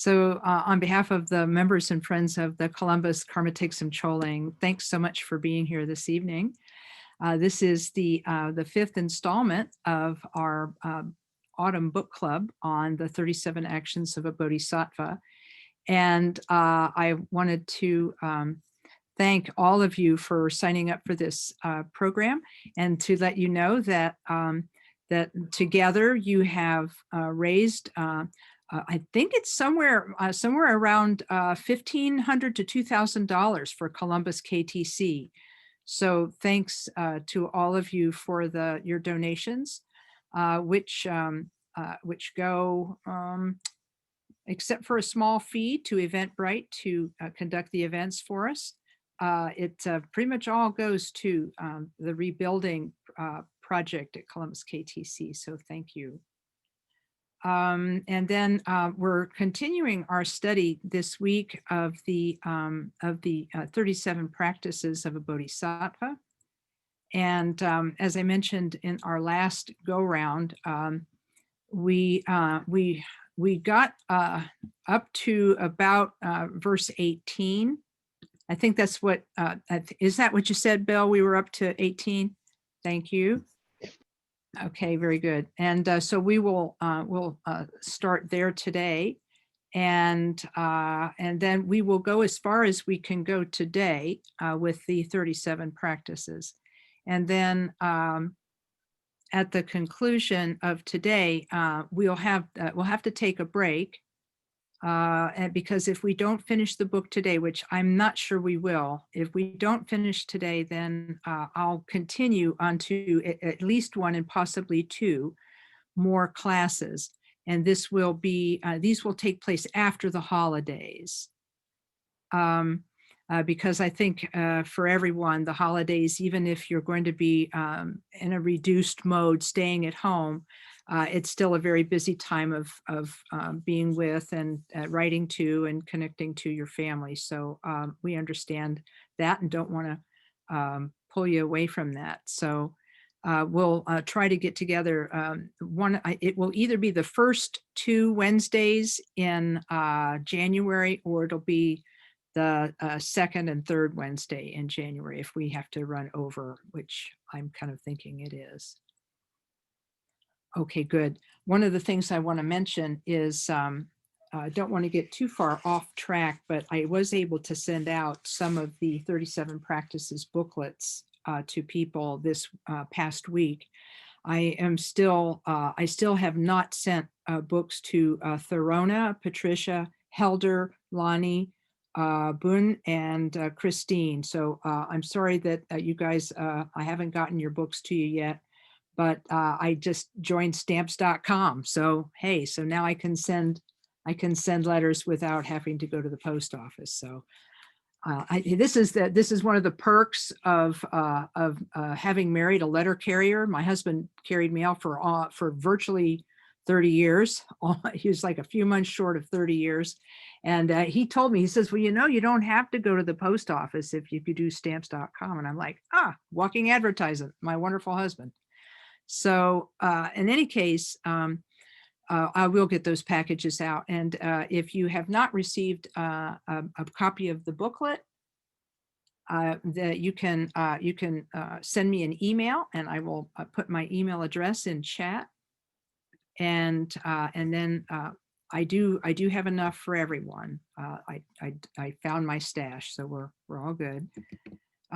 So on behalf of the members and friends of the Columbus Karma Tiksum Choling, thanks so much for being here this evening. This is the fifth installment of our autumn book club on the 37 actions of a Bodhisattva. And I wanted to thank all of you for signing up for this program, and to let you know that that together you have raised I think it's somewhere around $1,500 to $2,000 for Columbus KTC. So thanks to all of you for your donations, which go, except for a small fee to Eventbrite to conduct the events for us. It pretty much all goes to the rebuilding project at Columbus KTC. So thank you. And then we're continuing our study this week of the 37 practices of a Bodhisattva. And as I mentioned in our last go round, we got up to about verse 18. I think that's what, is that what you said, Bill? We were up to 18. Thank you. Okay, very good. And so we will we'll start there today, and then we will go as far as we can go today with the 37 practices, and then at the conclusion of today, we'll have to take a break, and because if we don't finish the book today, which I'm not sure we will, if we don't finish today, then I'll continue on to at least one and possibly two more classes. And this will be, these will take place after the holidays. Because I think for everyone, the holidays, even if you're going to be in a reduced mode, staying at home, it's still a very busy time of being with and writing to and connecting to your family. So we understand that and don't want to pull you away from that. So we'll try to get together. It will either be the first 2 Wednesdays in January, or it'll be the second and third Wednesday in January if we have to run over, which I'm kind of thinking it is. Okay, good. One of the things I want to mention is, I don't want to get too far off track, but I was able to send out some of the 37 practices booklets to people this past week. I still have not sent books to Therona, Patricia, Helder, Lonnie, Boone, and Christine. So I'm sorry that you guys, I haven't gotten your books to you yet. But I just joined stamps.com. So, hey, so now I can send letters without having to go to the post office. So this is one of the perks of having married a letter carrier. My husband carried mail for virtually 30 years. He was like a few months short of 30 years. And he told me, he says, well, you don't have to go to the post office if you do stamps.com. And I'm like, walking advertisement, my wonderful husband. So in any case, I will get those packages out. And if you have not received a copy of the booklet, that you can send me an email, and I will put my email address in chat. And then I do have enough for everyone. I found my stash, so we're all good.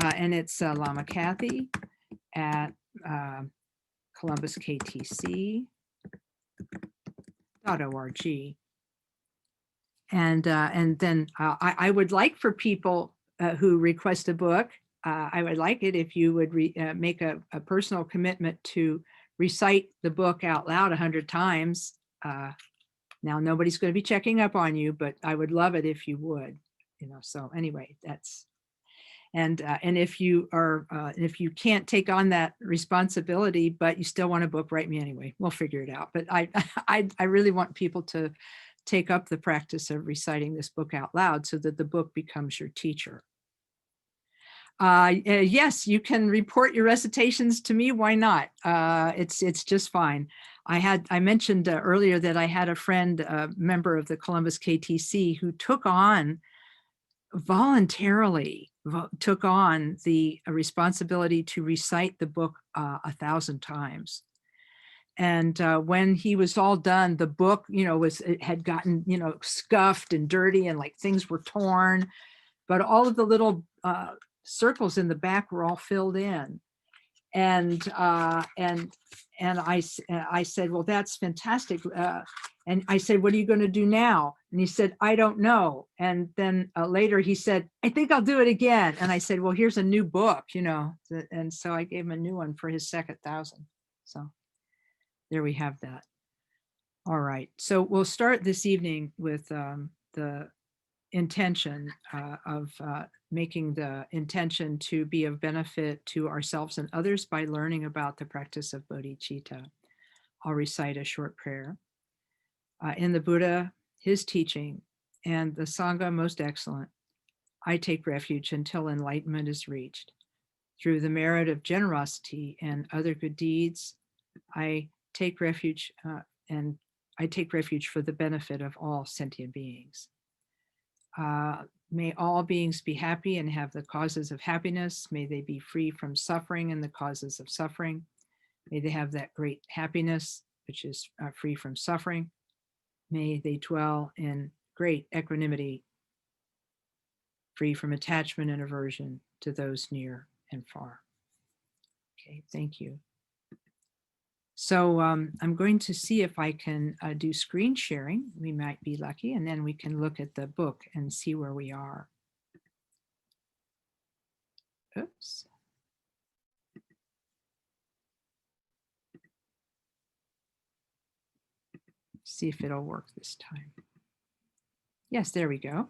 And it's Lama Kathy at ColumbusKTC.org. And then I would like for people who request a book, I would like it if you would make a personal commitment to recite the book out loud 100 times. Now nobody's going to be checking up on you, but I would love it if you would. So anyway, that's. And if you can't take on that responsibility, but you still want a book, write me anyway. We'll figure it out. But I really want people to take up the practice of reciting this book out loud so that the book becomes your teacher. Yes, you can report your recitations to me. Why not? It's just fine. I mentioned earlier that I had a friend, a member of the Columbus KTC, who took on voluntarily took on the responsibility to recite the book 1,000 times. And when he was all done, the book, it had gotten, scuffed and dirty, and like things were torn, but all of the little circles in the back were all filled in. And I said, well, that's fantastic. And I said, what are you going to do now? And he said, I don't know. And then later he said, I think I'll do it again. And I said, well, here's a new book, and so I gave him a new one for his second 1,000. So there we have that. All right. So we'll start this evening with the intention of making the intention to be of benefit to ourselves and others by learning about the practice of bodhicitta. I'll recite a short prayer. In the Buddha, his teaching, and the Sangha most excellent, I take refuge until enlightenment is reached. Through the merit of generosity and other good deeds, I take refuge for the benefit of all sentient beings. May all beings be happy and have the causes of happiness. May they be free from suffering and the causes of suffering. May they have that great happiness, which is free from suffering. May they dwell in great equanimity, free from attachment and aversion to those near and far. Okay, thank you. So I'm going to see if I can do screen sharing. We might be lucky, and then we can look at the book and see where we are. Oops. See if it'll work this time. Yes, there we go.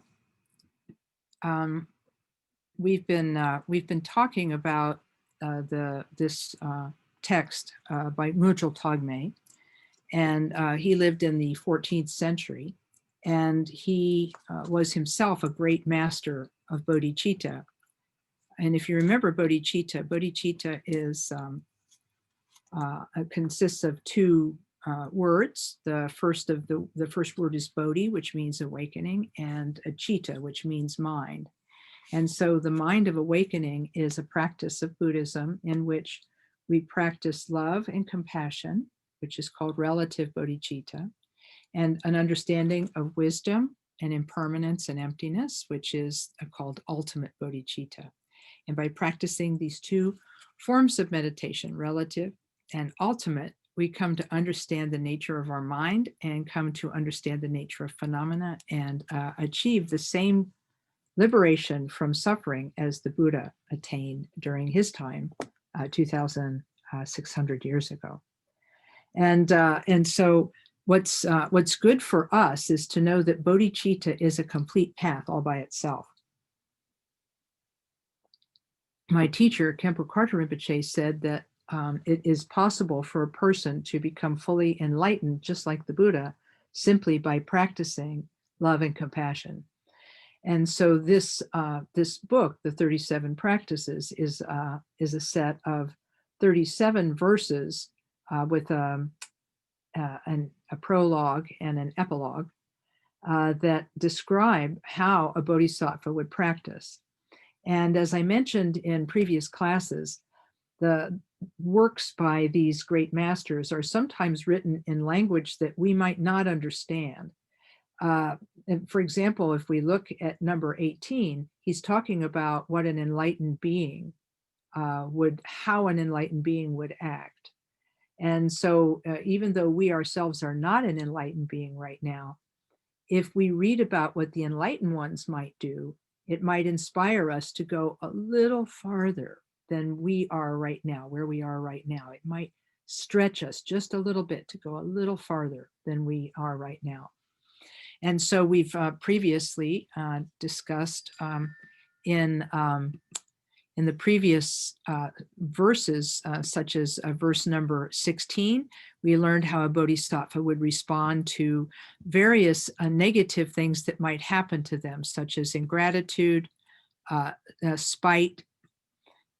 We've been talking about this text by Ngulchu Thogme, and he lived in the 14th century, and he was himself a great master of bodhicitta. And if you remember bodhicitta is consists of two words. The first word is bodhi, which means awakening, and citta, which means mind. And so the mind of awakening is a practice of Buddhism in which we practice love and compassion, which is called relative bodhicitta, and an understanding of wisdom and impermanence and emptiness, which is called ultimate bodhicitta. And by practicing these two forms of meditation, relative and ultimate, we come to understand the nature of our mind and come to understand the nature of phenomena and achieve the same liberation from suffering as the Buddha attained during his time, 2,600 years ago. And so what's good for us is to know that bodhicitta is a complete path all by itself. My teacher, Khenpo Karthar Rinpoche, said that it is possible for a person to become fully enlightened, just like the Buddha, simply by practicing love and compassion. And so this book, the 37 Practices, is a set of 37 verses with a prologue and an epilogue that describe how a bodhisattva would practice. And as I mentioned in previous classes, the works by these great masters are sometimes written in language that we might not understand. And for example, if we look at number 18, he's talking about what an enlightened being how an enlightened being would act. And so even though we ourselves are not an enlightened being right now, if we read about what the enlightened ones might do, it might inspire us to go a little farther than we are right now, where we are right now. It might stretch us just a little bit to go a little farther than we are right now. And so we've previously discussed in the previous verses, such as verse number 16, we learned how a bodhisattva would respond to various negative things that might happen to them, such as ingratitude, spite,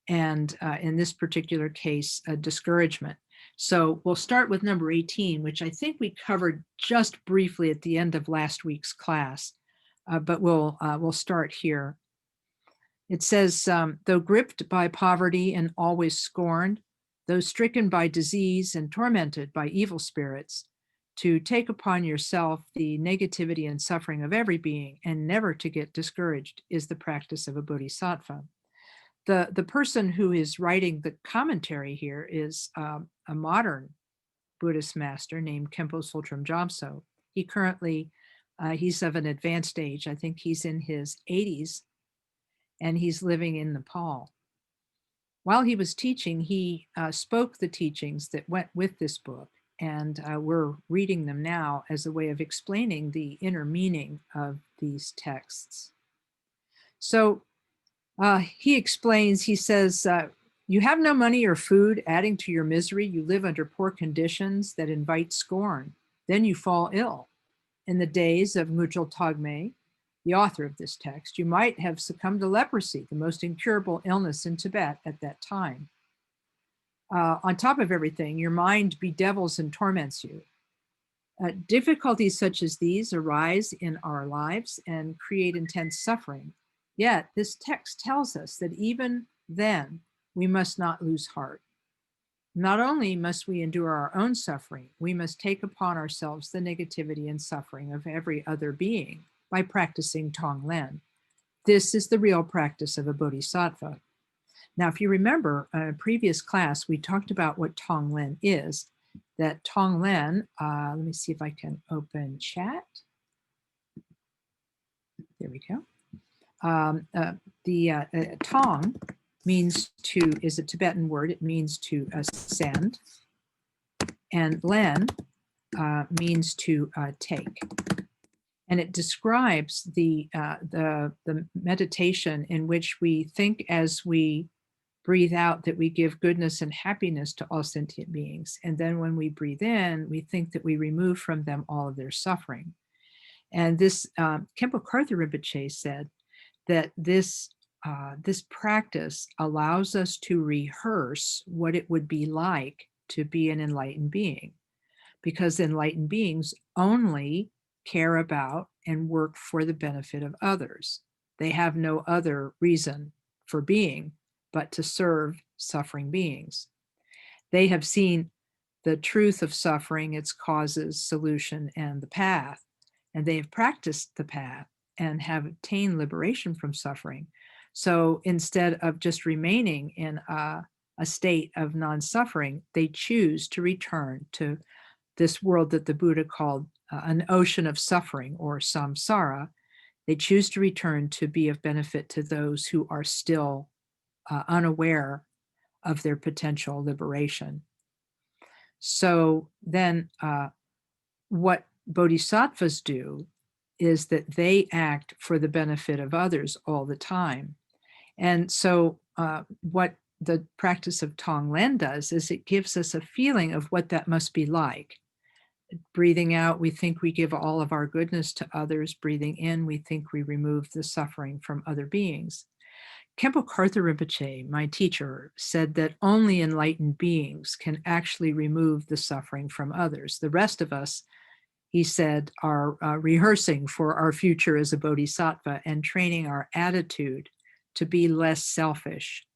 and in this particular case, discouragement. So we'll start with number 18, which I think we covered just briefly at the end of last week's class, but we'll start here. It says, though gripped by poverty and always scorned, though stricken by disease and tormented by evil spirits, to take upon yourself the negativity and suffering of every being and never to get discouraged is the practice of a bodhisattva. The person who is writing the commentary here is a modern Buddhist master named Khenpo Tsultrim Gyaltso. He currently, he's of an advanced age. I think he's in his 80s, and he's living in Nepal. While he was teaching, he spoke the teachings that went with this book, and we're reading them now as a way of explaining the inner meaning of these texts. So he explains, he says, you have no money or food, adding to your misery. You live under poor conditions that invite scorn. Then you fall ill. In the days of Ngulchu Thogme, the author of this text, you might have succumbed to leprosy, the most incurable illness in Tibet at that time. On top of everything, your mind bedevils and torments you. Difficulties such as these arise in our lives and create intense suffering. Yet this text tells us that even then, we must not lose heart. Not only must we endure our own suffering, we must take upon ourselves the negativity and suffering of every other being by practicing Tonglen. This is the real practice of a bodhisattva. Now, if you remember, in a previous class, we talked about what Tonglen is. That Tonglen, let me see if I can open chat. There we go. Tong means to, is a Tibetan word. It means to ascend. And Len means to take. And it describes the meditation in which we think as we breathe out that we give goodness and happiness to all sentient beings. And then when we breathe in, we think that we remove from them all of their suffering. And this, Khenpo Karthar Rinpoche said that this practice allows us to rehearse what it would be like to be an enlightened being, because enlightened beings only care about and work for the benefit of others. They have no other reason for being but to serve suffering beings. They have seen the truth of suffering, its causes, solution, and the path, and they have practiced the path and have attained liberation from suffering. So instead of just remaining in a state of non-suffering, they choose to return to this world that the Buddha called an ocean of suffering, or samsara. They choose to return to be of benefit to those who are still unaware of their potential liberation. So then what bodhisattvas do is that they act for the benefit of others all the time. And so what the practice of Tonglen does is it gives us a feeling of what that must be like. Breathing out, we think we give all of our goodness to others. Breathing in, we think we remove the suffering from other beings. Khenpo Karthar Rinpoche, my teacher, said that only enlightened beings can actually remove the suffering from others. The rest of us, he said, are rehearsing for our future as a bodhisattva and training our attitude to be less selfish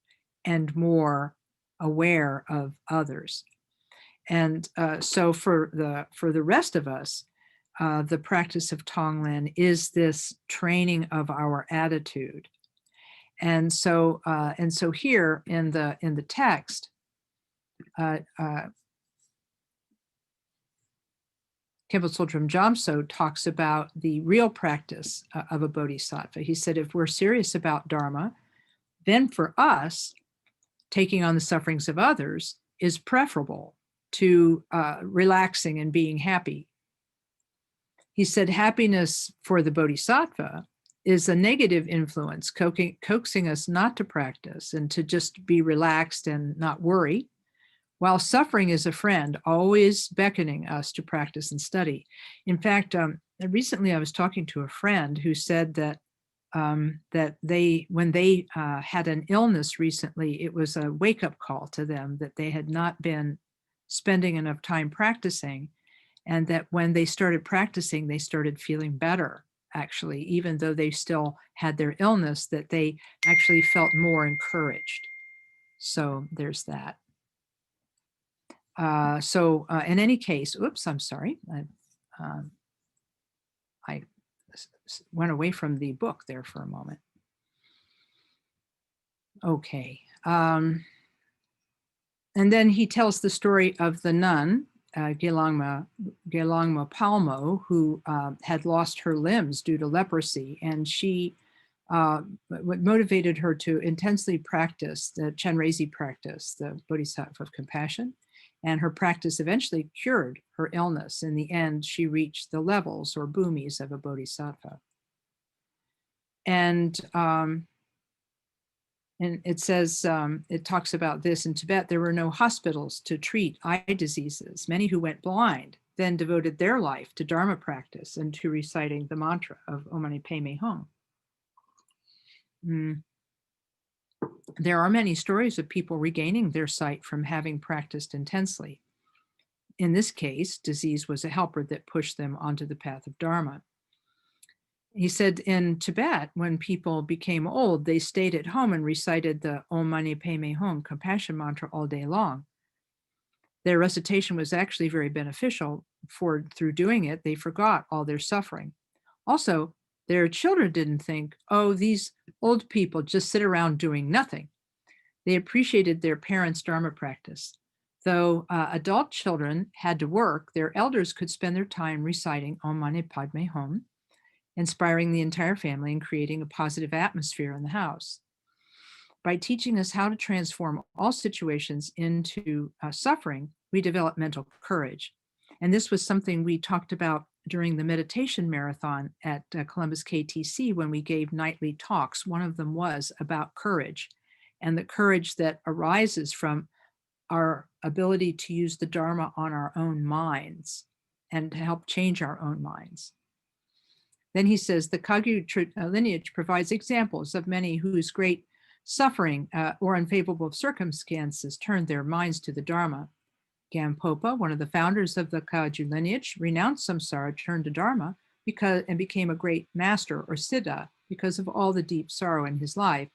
and more aware of others. And so for the rest of us, the practice of Tonglen is this training of our attitude. And so here in the text, Khenpo Tsultrim Gyaltso talks about the real practice of a bodhisattva. He said, if we're serious about Dharma, then for us, taking on the sufferings of others is preferable to relaxing and being happy. He said, happiness for the bodhisattva is a negative influence, coaxing us not to practice and to just be relaxed and not worry, while suffering is a friend, always beckoning us to practice and study. In fact, recently I was talking to a friend who said that that when they had an illness recently, it was a wake-up call to them that they had not been spending enough time practicing, and that when they started practicing, they started feeling better, actually, even though they still had their illness, that they actually felt more encouraged. So there's that. In any case, oops, I'm sorry. I went away from the book there for a moment. Okay. And then he tells the story of the nun, Gelangma Palmo, who had lost her limbs due to leprosy. And what motivated her to intensely practice the Chenrezig practice, the Bodhisattva of compassion. And her practice eventually cured her illness. In the end, she reached the levels or bhumis of a bodhisattva. And it says, it talks about this in Tibet, there were no hospitals to treat eye diseases. Many who went blind then devoted their life to Dharma practice and to reciting the mantra of Om Mani Padme Hum. There are many stories of people regaining their sight from having practiced intensely. In this case, disease was a helper that pushed them onto the path of Dharma. He said in Tibet, when people became old, they stayed at home and recited the Om Mani Padme Hum compassion mantra all day long. Their recitation was actually very beneficial, for through doing it, they forgot all their suffering. Also, their children didn't think, oh, these old people just sit around doing nothing. They appreciated their parents' Dharma practice. Though adult children had to work, their elders could spend their time reciting Om Mani Padme Hum, inspiring the entire family and creating a positive atmosphere in the house. By teaching us how to transform all situations into suffering, we develop mental courage. And this was something we talked about during the meditation marathon at Columbus KTC when we gave nightly talks. One of them was about courage, and the courage that arises from our ability to use the Dharma on our own minds and to help change our own minds. Then he says, the Kagyu lineage provides examples of many whose great suffering or unfavorable circumstances turned their minds to the Dharma. Gampopa, one of the founders of the Kagyu lineage, renounced samsara, turned to Dharma and became a great master or siddha because of all the deep sorrow in his life.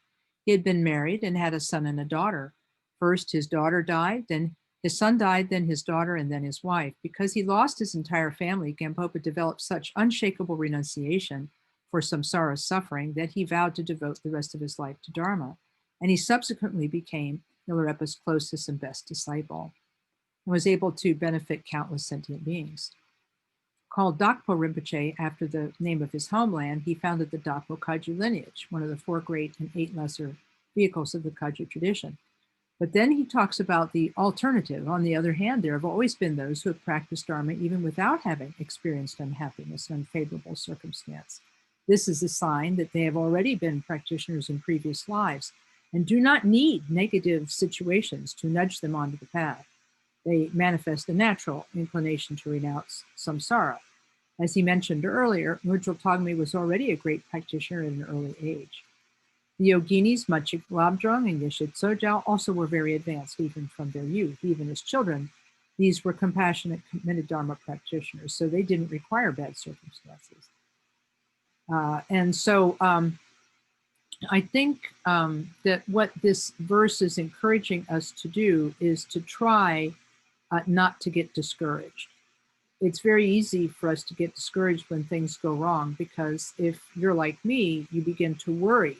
He had been married and had a son and a daughter. First, his daughter died, then his son died, then his daughter, and then his wife. Because he lost his entire family, Gampopa developed such unshakable renunciation for samsara suffering that he vowed to devote the rest of his life to Dharma. And he subsequently became Milarepa's closest and best disciple and was able to benefit countless sentient beings. Called Dakpo Rinpoche after the name of his homeland, he founded the Dakpo Kagyu lineage, one of the 4 great and 8 lesser vehicles of the Kagyu tradition. But then he talks about the alternative. On the other hand, there have always been those who have practiced Dharma even without having experienced unhappiness and unfavorable circumstance. This is a sign that they have already been practitioners in previous lives and do not need negative situations to nudge them onto the path. They manifest a natural inclination to renounce samsara. As he mentioned earlier, Ngulchu Thogme was already a great practitioner at an early age. The yoginis, Machik Labdrung and Yeshid Sojao, also were very advanced even from their youth. Even as children, these were compassionate, committed Dharma practitioners, so they didn't require bad circumstances. I think that what this verse is encouraging us to do is to try not to get discouraged. It's very easy for us to get discouraged when things go wrong, because if you're like me, you begin to worry.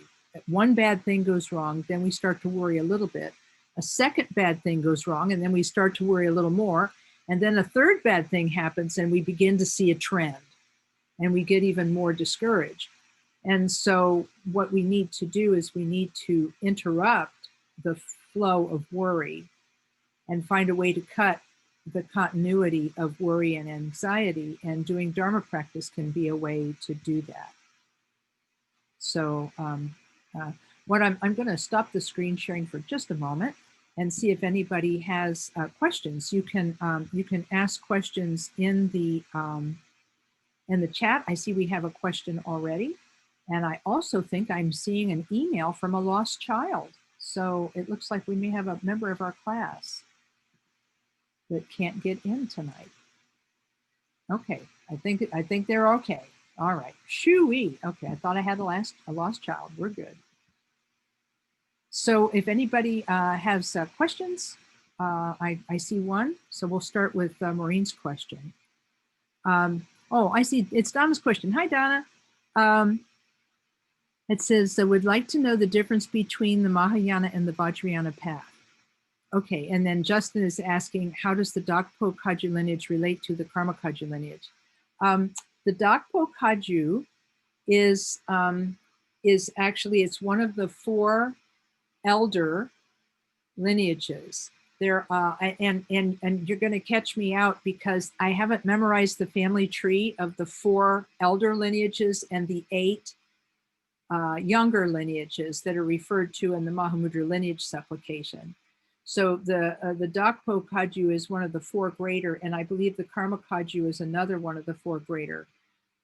One bad thing goes wrong, then we start to worry a little bit. A second bad thing goes wrong, and then we start to worry a little more. And then a third bad thing happens, and we begin to see a trend, and we get even more discouraged. And so what we need to do is we need to interrupt the flow of worry and find a way to cut the continuity of worry and anxiety, and doing Dharma practice can be a way to do that. So what I'm going to stop the screen sharing for just a moment and see if anybody has questions. You can ask questions in the chat. I see we have a question already, And I also think I'm seeing an email from a lost child. So it looks like we may have a member of our class that can't get in tonight. Okay, I think they're okay. All right, shoo-wee. Okay, I thought I had a lost child. We're good. So if anybody has questions, I see one. So we'll start with Maureen's question. Oh, I see. It's Donna's question. Hi, Donna. It says, would like to know the difference between the Mahayana and the Vajrayana path. Okay, and then Justin is asking, how does the Dakpo Kagyu lineage relate to the Karma Kagyu lineage? The Dakpo Kagyu is actually, it's one of the 4 elder lineages. There, and you're going to catch me out because I haven't memorized the family tree of the 4 elder lineages and the 8 younger lineages that are referred to in the Mahamudra lineage supplication. So the Dakpo Kagyu is one of the 4 greater, and I believe the Karma Kagyu is another one of the 4 greater.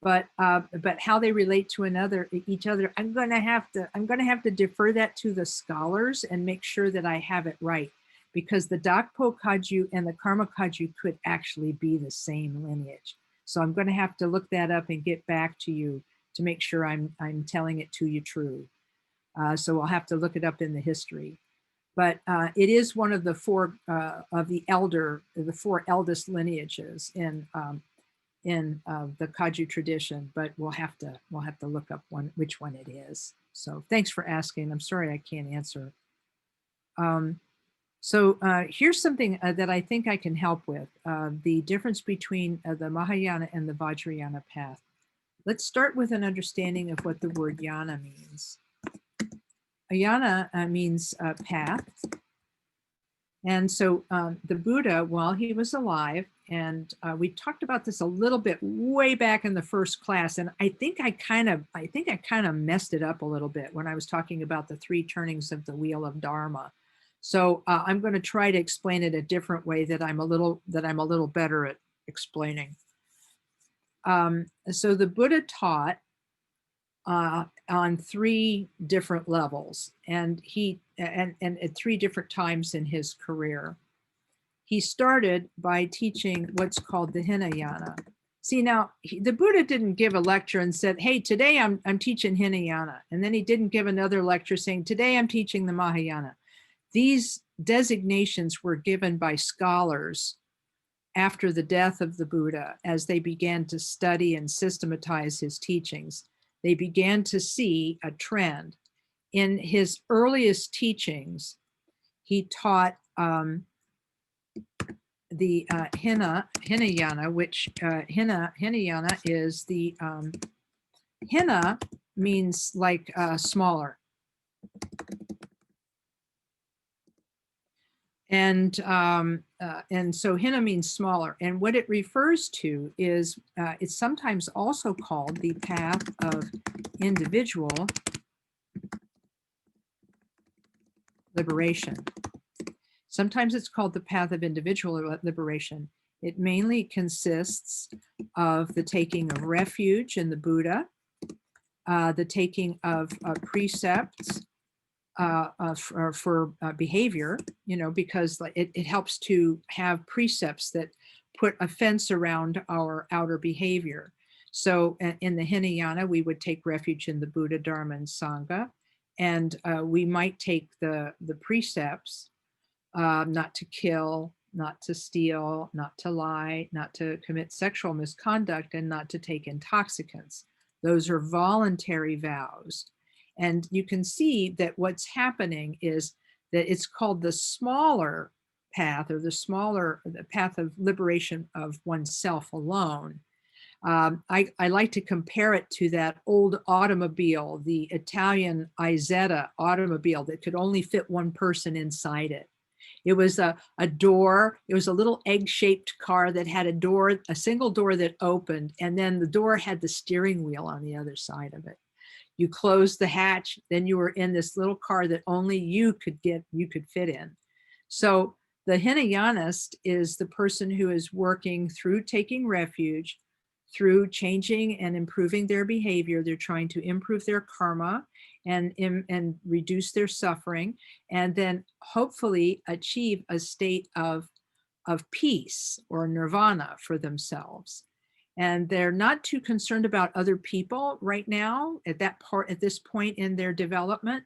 But how they relate to each other, I'm going to have to defer that to the scholars and make sure that I have it right, because the Dakpo Kagyu and the Karma Kagyu could actually be the same lineage. So I'm going to have to look that up and get back to you to make sure I'm telling it to you true. So I'll have to look it up in the history. But it is one of the 4 of the 4 eldest lineages in the Kagyu tradition. But we'll have to look up which one it is. So thanks for asking. I'm sorry I can't answer. So here's something that I think I can help with, the difference between the Mahayana and the Vajrayana path. Let's start with an understanding of what the word yana means. Yana means path. And so the Buddha, while he was alive, and we talked about this a little bit way back in the first class, and I think I kind of messed it up a little bit when I was talking about the 3 turnings of the wheel of Dharma. So I'm going to try to explain it a different way that I'm a little better at explaining. So the Buddha taught on 3 different levels, and and at 3 different times in his career. He started by teaching what's called the Hinayana. See, now the Buddha didn't give a lecture and said, hey, today I'm teaching Hinayana. And then he didn't give another lecture saying, today I'm teaching the Mahayana. These designations were given by scholars after the death of the Buddha, as they began to study and systematize his teachings. They began to see a trend. In his earliest teachings, he taught the Hinayana, which Hinayana is the Hina means like smaller. And so Hina means smaller. And what it refers to is it's sometimes also called the path of individual liberation. Sometimes it's called the path of individual liberation. It mainly consists of the taking of refuge in the Buddha, the taking of precepts for behavior, because it helps to have precepts that put a fence around our outer behavior. So in the Hinayana, we would take refuge in the Buddha, Dharma, and Sangha, and we might take the precepts, not to kill, not to steal, not to lie, not to commit sexual misconduct, and not to take intoxicants. Those are voluntary vows. And you can see that what's happening is that it's called the smaller path, or the path of liberation of oneself alone. I like to compare it to that old automobile, the Italian Isetta automobile that could only fit one person inside it. It was a door. It was a little egg-shaped car that had a single door that opened, and then the door had the steering wheel on the other side of it. You closed the hatch, then you were in this little car that only you could fit in. So the Hinayanist is the person who is working through taking refuge, through changing and improving their behavior. They're trying to improve their karma and reduce their suffering, and then hopefully achieve a state of peace or nirvana for themselves. And they're not too concerned about other people right now at this point in their development.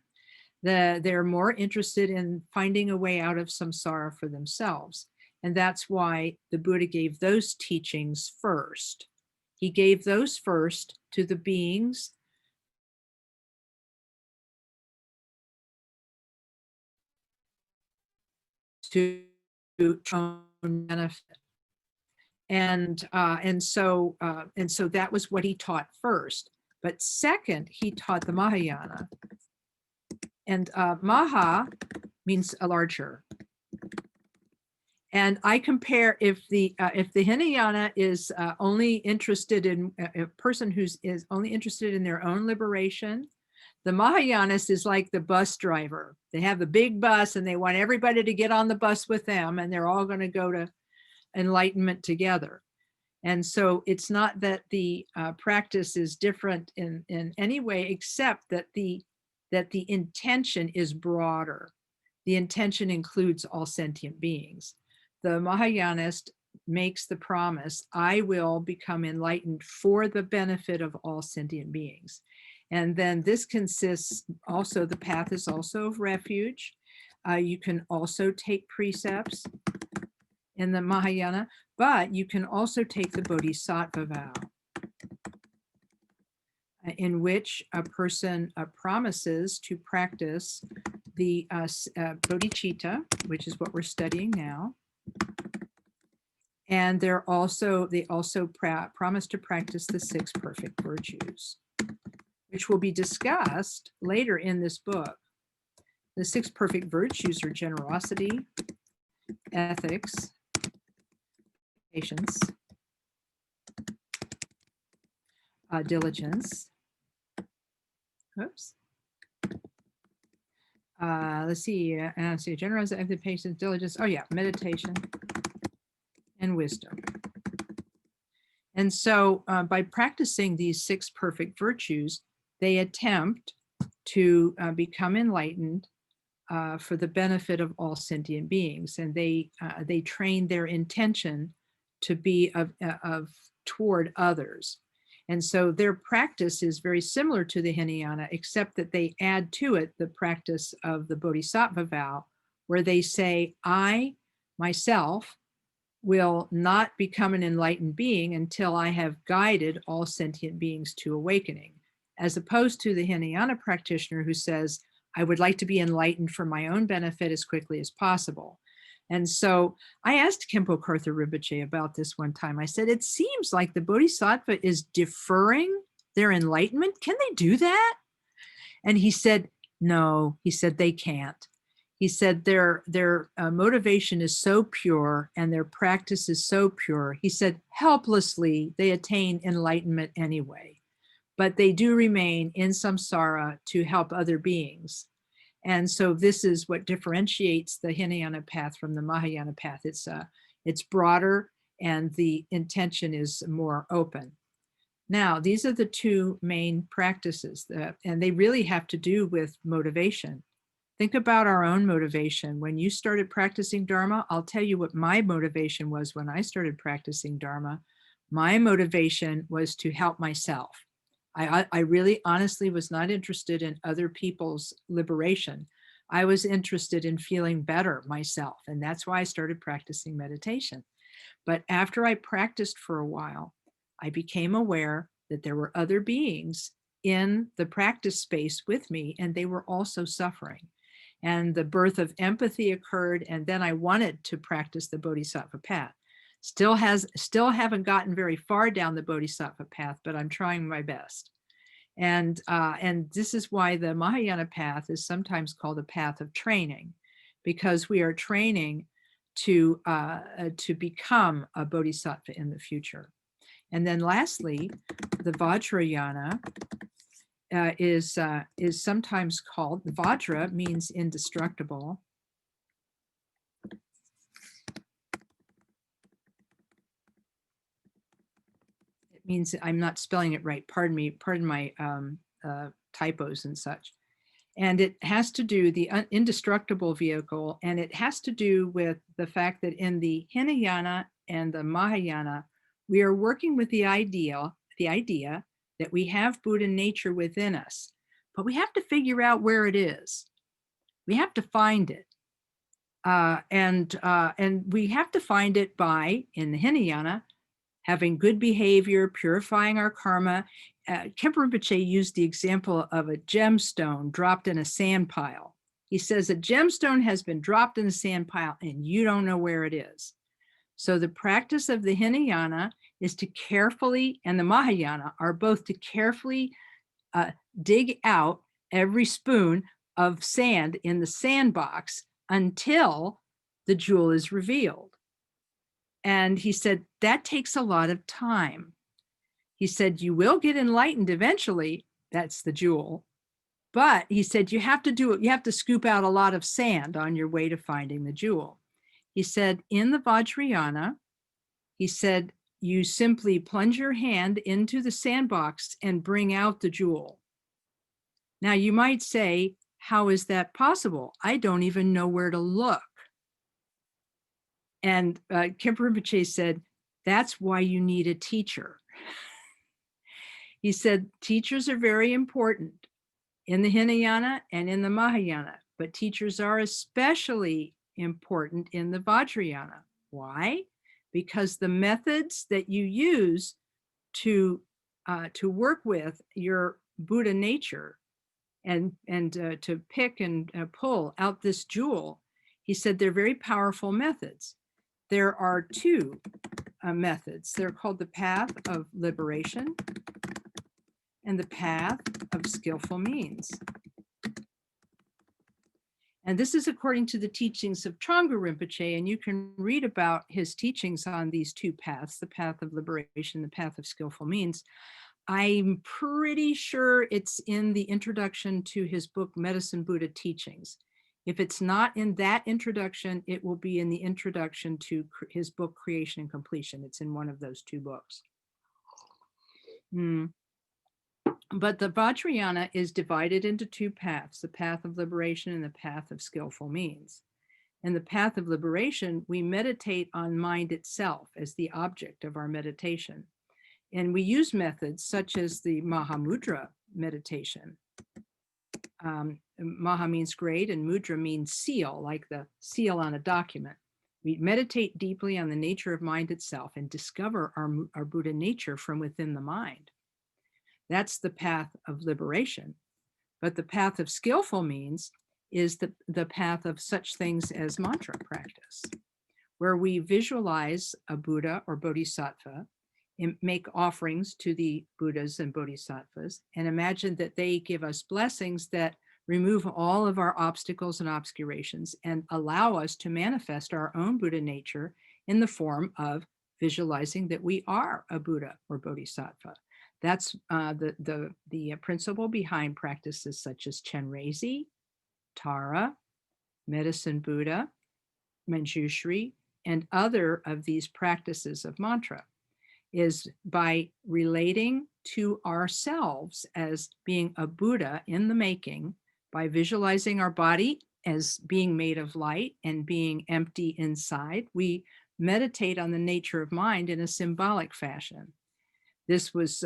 They're more interested in finding a way out of samsara for themselves. And that's why the Buddha gave those teachings first. He gave those first to the beings to benefit. And so that was what he taught first. But second, he taught the Mahayana. And Maha means a larger. And I compare, if the Hinayana is only interested in a person is only interested in their own liberation, the Mahayanist is like the bus driver. They have the big bus and they want everybody to get on the bus with them, and they're all going to go to enlightenment together. And so it's not that the practice is different in any way, except that the intention is broader. The intention includes all sentient beings. The Mahayanist makes the promise, I will become enlightened for the benefit of all sentient beings. And then this consists also, the path is also of refuge. You can also take precepts in the Mahayana, but you can also take the Bodhisattva vow, in which a person promises to practice the bodhicitta, which is what we're studying now. And they also promise to practice the 6 perfect virtues, which will be discussed later in this book. The 6 perfect virtues are generosity, ethics, patience, diligence. Oops. Let's see. Generosity, ethics, patience, diligence. Oh yeah, meditation and wisdom. And so by practicing these 6 perfect virtues, they attempt to become enlightened for the benefit of all sentient beings. And they train their intention to be toward others. And so their practice is very similar to the Hinayana, except that they add to it the practice of the Bodhisattva vow, where they say, I myself will not become an enlightened being until I have guided all sentient beings to awakening, as opposed to the Hinayana practitioner who says, I would like to be enlightened for my own benefit as quickly as possible. And so I asked Khenpo Karthar Rinpoche about this one time. I said, it seems like the Bodhisattva is deferring their enlightenment. Can they do that? And he said, no, he said, they can't. He said their motivation is so pure and their practice is so pure. He said, helplessly, they attain enlightenment anyway, but they do remain in samsara to help other beings. And so this is what differentiates the Hinayana path from the Mahayana path. It's broader and the intention is more open. Now, these are the 2 main practices, and they really have to do with motivation. Think about our own motivation. When you started practicing Dharma, I'll tell you what my motivation was when I started practicing Dharma. My motivation was to help myself. I really honestly was not interested in other people's liberation. I was interested in feeling better myself, and that's why I started practicing meditation. But after I practiced for a while, I became aware that there were other beings in the practice space with me, and they were also suffering. And the birth of empathy occurred, and then I wanted to practice the Bodhisattva path. Still haven't gotten very far down the Bodhisattva path, but I'm trying my best. And this is why the Mahayana path is sometimes called a path of training, because we are training to become a Bodhisattva in the future. And then lastly, the Vajrayana is sometimes called, Vajra means indestructible. It means I'm not spelling it right. Pardon me. Pardon my typos and such. And it has to do the indestructible vehicle, and it has to do with the fact that in the Hinayana and the Mahayana, we are working with the idea that we have Buddha nature within us, but we have to figure out where it is. We have to find it. And we have to find it by, in the Hinayana, having good behavior, purifying our karma. Khenpo Rinpoche used the example of a gemstone dropped in a sand pile. He says a gemstone has been dropped in a sand pile and you don't know where it is. So the practice of the Hinayana is to carefully, and the Mahayana are both to carefully dig out every spoon of sand in the sandbox until the jewel is revealed. And he said, that takes a lot of time. He said, you will get enlightened eventually. That's the jewel. But he said, you have to do it. You have to scoop out a lot of sand on your way to finding the jewel. He said, in the Vajrayana, he said, you simply plunge your hand into the sandbox and bring out the jewel. Now you might say, how is that possible? I don't even know where to look. And Khenpo Rinpoche said, that's why you need a teacher. He said, teachers are very important in the Hinayana and in the Mahayana, but teachers are especially important in the Vajrayana. Why? Because the methods that you use to work with your Buddha nature and to pick and pull out this jewel, he said they're very powerful methods. There are two methods. They're called the path of liberation and the path of skillful means. And this is according to the teachings of Trungpa Rinpoche, and you can read about his teachings on these two paths, the path of liberation, the path of skillful means. I'm pretty sure it's in the introduction to his book, Medicine Buddha Teachings. If it's not in that introduction, it will be in the introduction to his book, Creation and Completion. It's in one of those two books. But the Vajrayana is divided into two paths, the path of liberation and the path of skillful means. In the path of liberation, we meditate on mind itself as the object of our meditation. And we use methods such as the Mahamudra meditation. Maha means great and mudra means seal, like the seal on a document. We meditate deeply on the nature of mind itself and discover our Buddha nature from within the mind. That's the path of liberation. But the path of skillful means is the path of such things as mantra practice, where we visualize a Buddha or Bodhisattva and make offerings to the Buddhas and Bodhisattvas and imagine that they give us blessings that remove all of our obstacles and obscurations and allow us to manifest our own Buddha nature in the form of visualizing that we are a Buddha or Bodhisattva. That's the principle behind practices such as Chenrezig, Tara, Medicine Buddha, Manjushri, and other of these practices of mantra, is by relating to ourselves as being a Buddha in the making, by visualizing our body as being made of light and being empty inside. We meditate on the nature of mind in a symbolic fashion. This was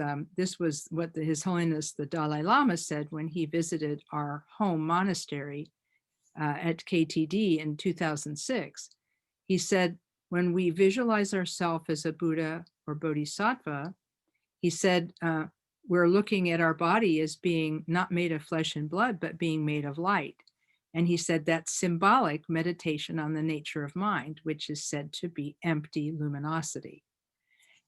what His Holiness the Dalai Lama said when he visited our home monastery at KTD in 2006. He said, when we visualize ourselves as a Buddha or Bodhisattva, he said, we're looking at our body as being not made of flesh and blood, but being made of light. And he said that's symbolic meditation on the nature of mind, which is said to be empty luminosity.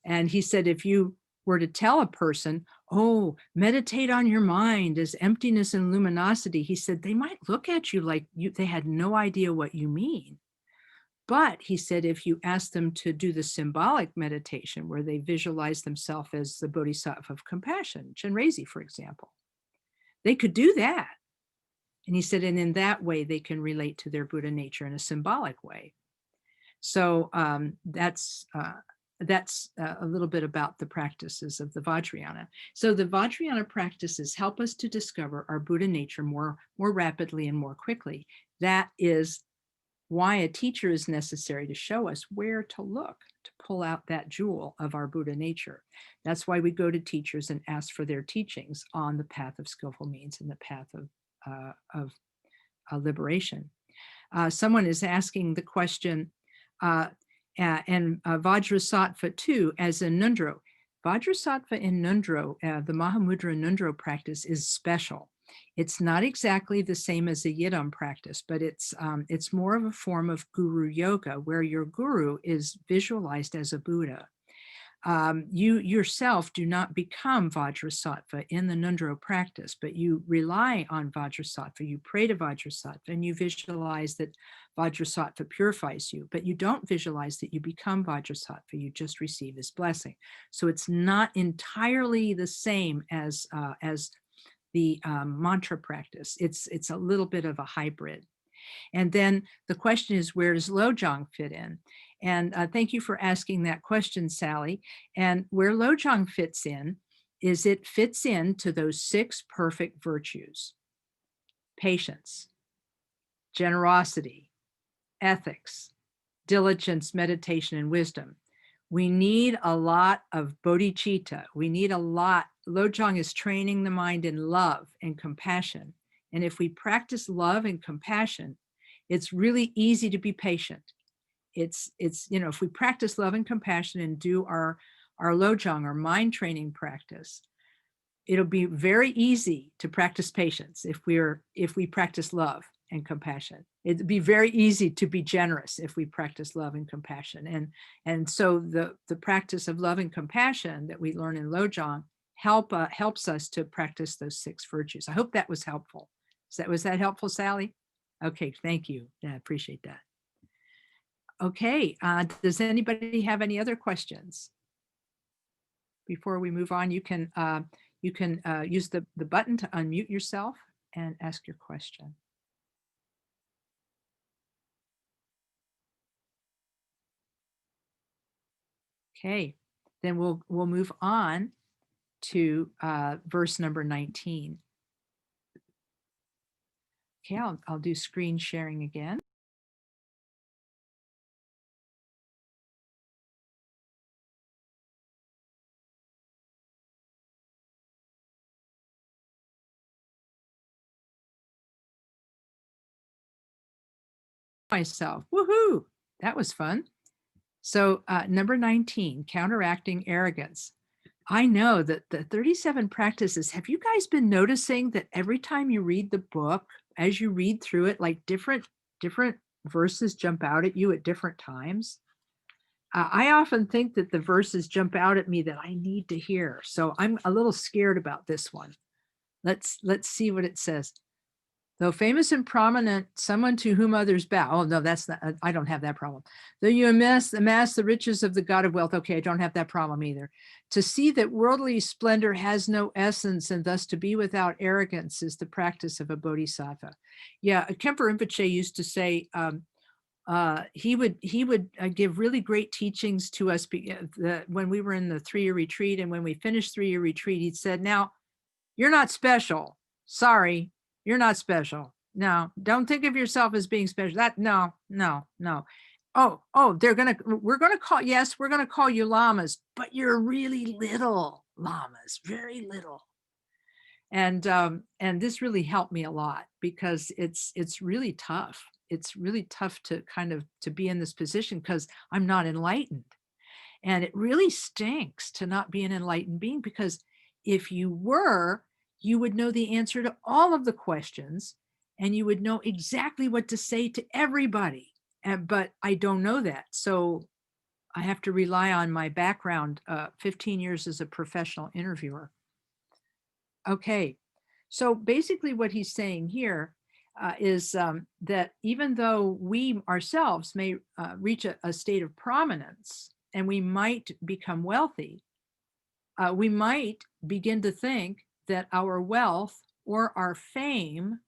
And he said, if you were to tell a person, oh, meditate on your mind as emptiness and luminosity, he said, they might look at you like they had no idea what you mean. But he said, if you ask them to do the symbolic meditation where they visualize themselves as the Bodhisattva of compassion, Chenrezig, for example, they could do that. And he said, and in that way, they can relate to their Buddha nature in a symbolic way. So that's that's a little bit about the practices of the Vajrayana. So the Vajrayana practices help us to discover our Buddha nature more rapidly and more quickly. That is why a teacher is necessary to show us where to look to pull out that jewel of our Buddha nature. That's why we go to teachers and ask for their teachings on the path of skillful means and the path of liberation. Someone is asking the question, and Vajrasattva too, as in Nundro. Vajrasattva in Nundro, the Mahamudra Nundro practice is special. It's not exactly the same as a Yidam practice, but it's more of a form of guru yoga where your guru is visualized as a Buddha. You yourself do not become Vajrasattva in the Nundro practice, but you rely on Vajrasattva, you pray to Vajrasattva, and you visualize that Vajrasattva purifies you, but you don't visualize that you become Vajrasattva, you just receive his blessing. So it's not entirely the same as the mantra practice. It's a little bit of a hybrid. And then the question is, where does Lojong fit in? And thank you for asking that question, Sally. And where Lojong fits in is it fits into those 6 perfect virtues: patience, generosity, ethics, diligence, meditation, and wisdom. We need a lot of bodhicitta. We need a lot. Lojong is training the mind in love and compassion. And if we practice love and compassion, it's really easy to be patient. It's if we practice love and compassion and do our Lojong, our mind training practice, it'll be very easy to practice patience if we practice love and compassion. It'd be very easy to be generous if we practice love and compassion. And so the practice of love and compassion that we learn in Lojong helps us to practice those 6 virtues. I hope that was helpful. Was that helpful, Sally? Okay, thank you. I appreciate that. Okay, does anybody have any other questions? Before we move on, you can use the button to unmute yourself and ask your question. Okay, then we'll move on to verse number 19. Okay, I'll do screen sharing again. Myself, woohoo, that was fun. So number 19, counteracting arrogance. I know that the 37 practices, have you guys been noticing that every time you read the book, as you read through it, like different verses jump out at you at different times? I often think that the verses jump out at me that I need to hear. So I'm a little scared about this one. Let's see what it says. Though famous and prominent, someone to whom others bow. Oh, no, that's not, I don't have that problem. Though you amass the riches of the God of wealth. Okay, I don't have that problem either. To see that worldly splendor has no essence and thus to be without arrogance is the practice of a bodhisattva. Yeah, Kemper Rinpoche used to say, he would give really great teachings to us when we were in the 3-year retreat. And when we finished 3-year retreat, he said, now, you're not special. Sorry. You're not special. No, don't think of yourself as being special. No. Oh, we're going to call you lamas, but you're really little lamas, very little. And this really helped me a lot because it's really tough. It's really tough to to be in this position because I'm not enlightened. And it really stinks to not be an enlightened being, because if you were, you would know the answer to all of the questions and you would know exactly what to say to everybody. But I don't know that. So I have to rely on my background, 15 years as a professional interviewer. Okay, so basically what he's saying here is that even though we ourselves may reach a state of prominence and we might become wealthy, we might begin to think that our wealth or our fame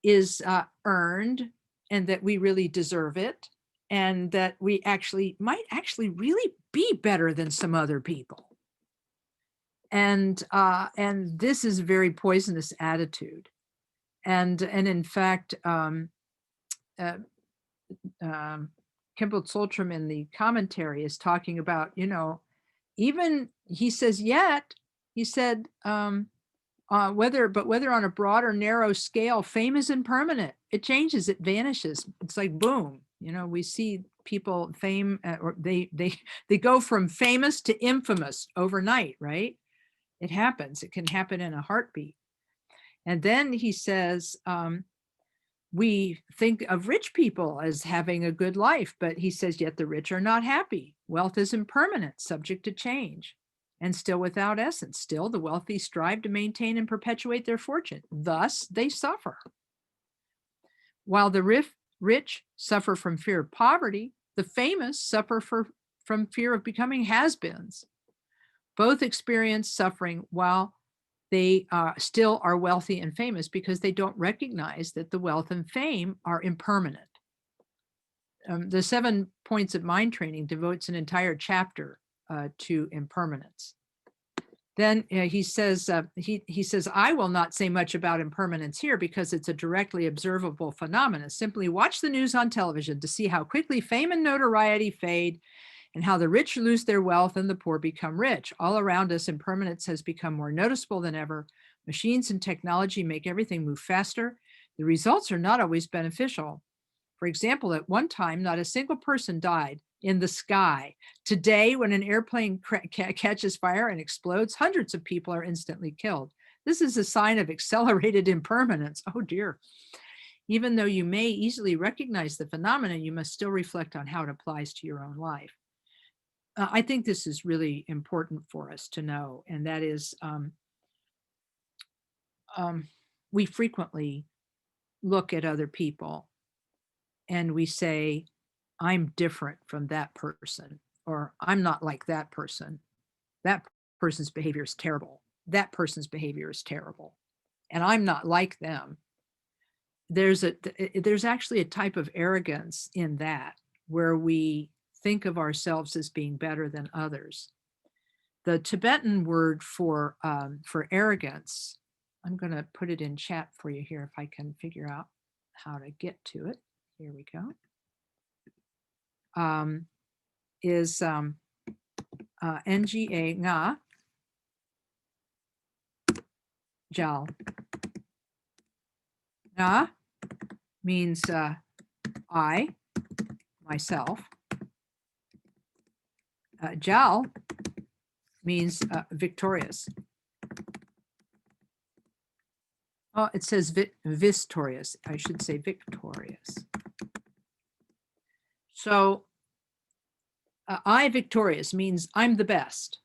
is earned and that we really deserve it and that we might actually really be better than some other people. And this is a very poisonous attitude. And in fact, Kimball Tsultrim in the commentary is talking about, even he says, yet he said, whether on a broad or narrow scale, fame is impermanent. It changes, it vanishes. It's like boom. We see people fame, or they go from famous to infamous overnight, right? It happens. It can happen in a heartbeat. And then he says, we think of rich people as having a good life, but he says, yet the rich are not happy. Wealth is impermanent, subject to change, and still without essence. Still, the wealthy strive to maintain and perpetuate their fortune. Thus, they suffer. While the rich suffer from fear of poverty, the famous suffer from fear of becoming has-beens. Both experience suffering while they still are wealthy and famous, because they don't recognize that the wealth and fame are impermanent. The 7 Points of Mind Training devotes an entire chapter to impermanence. Then he says, I will not say much about impermanence here because it's a directly observable phenomenon. Simply watch the news on television to see how quickly fame and notoriety fade, and how the rich lose their wealth and the poor become rich. All around us, impermanence has become more noticeable than ever. Machines and technology make everything move faster. The results are not always beneficial. For example, at one time, not a single person died in the sky. Today, when an airplane catches fire and explodes, hundreds of people are instantly killed. This is a sign of accelerated impermanence. Oh dear. Even though you may easily recognize the phenomenon, you must still reflect on how it applies to your own life. I think this is really important for us to know, and that is we frequently look at other people and we say, I'm different from that person, or I'm not like that person. That person's behavior is terrible. That person's behavior is terrible, and I'm not like them. There's actually a type of arrogance in that, where we think of ourselves as being better than others. The Tibetan word for arrogance, I'm going to put it in chat for you here if I can figure out how to get to it. Here we go. Is nga, nga, jal. Nga means I, myself. Jal means victorious. Oh, it says vistorious. I should say victorious. So I victorious means I'm the best.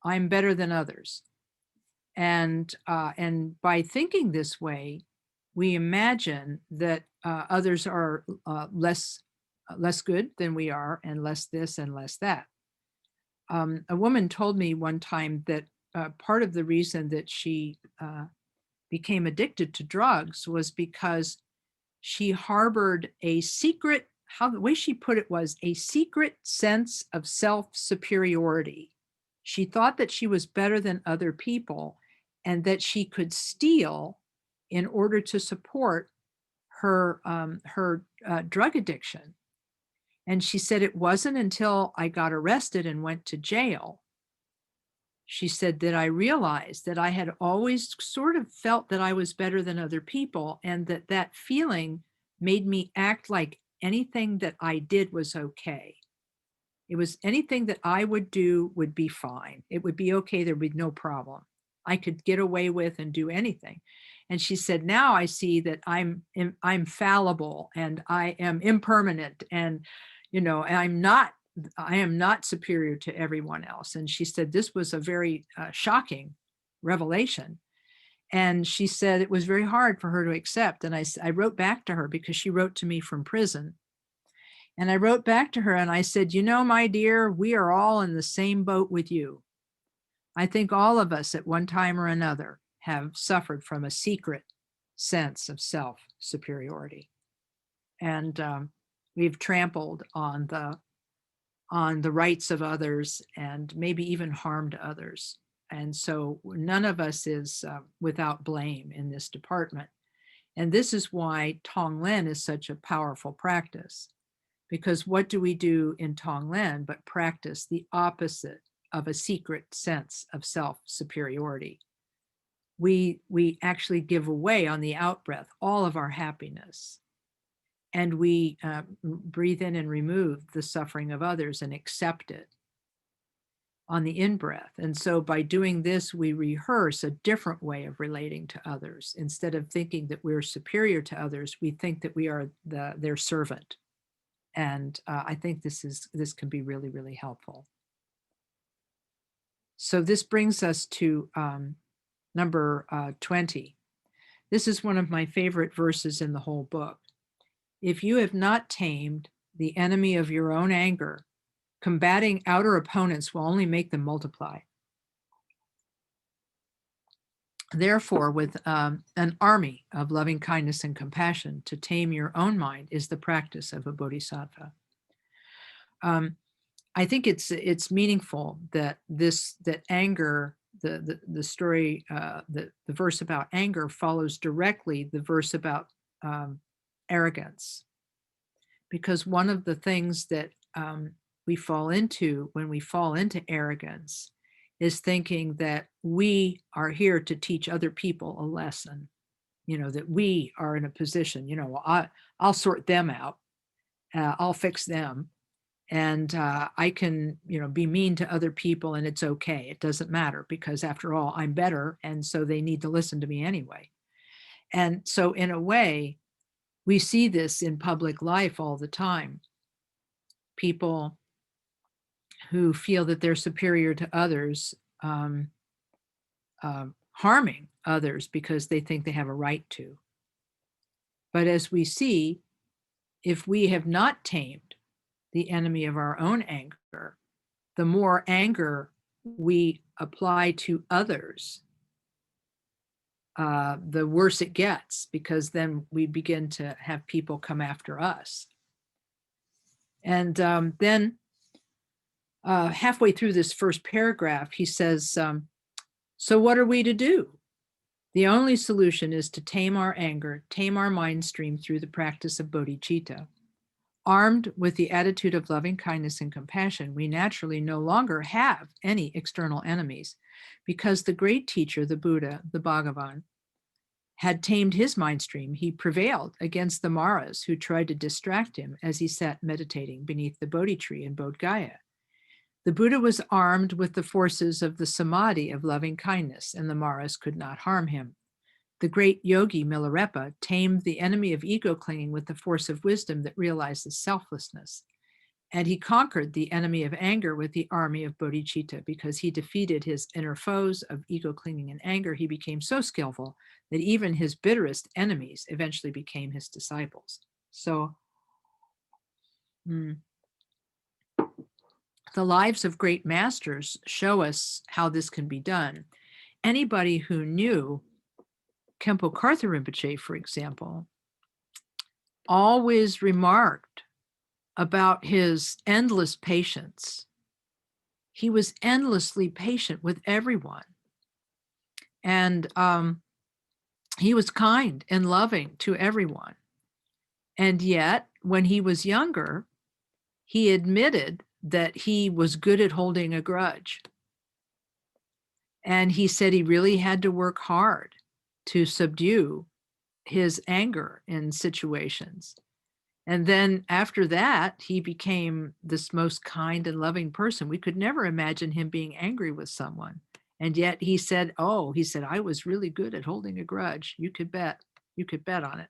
I'm better than others. And by thinking this way, we imagine that others are less good than we are, and less this and less that. A woman told me one time that part of the reason that she became addicted to drugs was because she harbored a secret, the way she put it was a secret sense of self-superiority. She thought that she was better than other people, and that she could steal in order to support her drug addiction. And she said, it wasn't until I got arrested and went to jail, she said, that I realized that I had always sort of felt that I was better than other people, and that feeling made me act like anything that I did was okay. It was anything that I would do would be fine. It would be okay. There'd be no problem. I could get away with and do anything. And she said, now I see that I'm fallible, and I am impermanent, and I am not superior to everyone else. And she said this was a very shocking revelation. And she said it was very hard for her to accept. And I wrote back to her, because she wrote to me from prison. And I wrote back to her and I said, my dear, we are all in the same boat with you. I think all of us at one time or another have suffered from a secret sense of self-superiority. And we've trampled on the rights of others and maybe even harmed others. And so none of us is without blame in this department. And this is why Tonglen is such a powerful practice, because what do we do in Tonglen but practice the opposite of a secret sense of self-superiority? We actually give away on the out-breath all of our happiness. And we breathe in and remove the suffering of others and accept it on the in-breath. And so by doing this, we rehearse a different way of relating to others. Instead of thinking that we're superior to others, we think that we are their servant. And I think this can be really, really helpful. So this brings us to number 20. This is one of my favorite verses in the whole book. If you have not tamed the enemy of your own anger, combating outer opponents will only make them multiply. Therefore, with an army of loving kindness and compassion, to tame your own mind is the practice of a bodhisattva. I think it's meaningful that anger, the story, the verse about anger follows directly the verse about arrogance, because one of the things that we fall into when we fall into arrogance is thinking that we are here to teach other people a lesson, that we are in a position, I'll sort them out, I'll fix them, and I can, be mean to other people and it's okay. It doesn't matter because after all, I'm better. And so they need to listen to me anyway. And so in a way, we see this in public life all the time. People who feel that they're superior to others, harming others because they think they have a right to. But as we see, if we have not tamed the enemy of our own anger, the more anger we apply to others, the worse it gets, because then we begin to have people come after us. And then halfway through this first paragraph, he says, so what are we to do? The only solution is to tame our anger, tame our mind stream through the practice of bodhicitta. Armed with the attitude of loving kindness and compassion, we naturally no longer have any external enemies, because the great teacher, the Buddha, the Bhagavan, had tamed his mind stream. He prevailed against the Maras who tried to distract him as he sat meditating beneath the Bodhi tree in Bodh Gaya. The Buddha was armed with the forces of the samadhi of loving kindness, and the Maras could not harm him. The great yogi Milarepa tamed the enemy of ego clinging with the force of wisdom that realizes selflessness. And he conquered the enemy of anger with the army of bodhicitta. Because he defeated his inner foes of ego clinging and anger, he became so skillful that even his bitterest enemies eventually became his disciples. So the lives of great masters show us how this can be done. Anybody who knew Khenpo Karthar Rinpoche, for example, always remarked about his endless patience. He was endlessly patient with everyone. And he was kind and loving to everyone. And yet, when he was younger, he admitted that he was good at holding a grudge. And he said he really had to work hard to subdue his anger in situations. And then after that, he became this most kind and loving person. We could never imagine him being angry with someone. And yet he said, I was really good at holding a grudge. You could bet on it.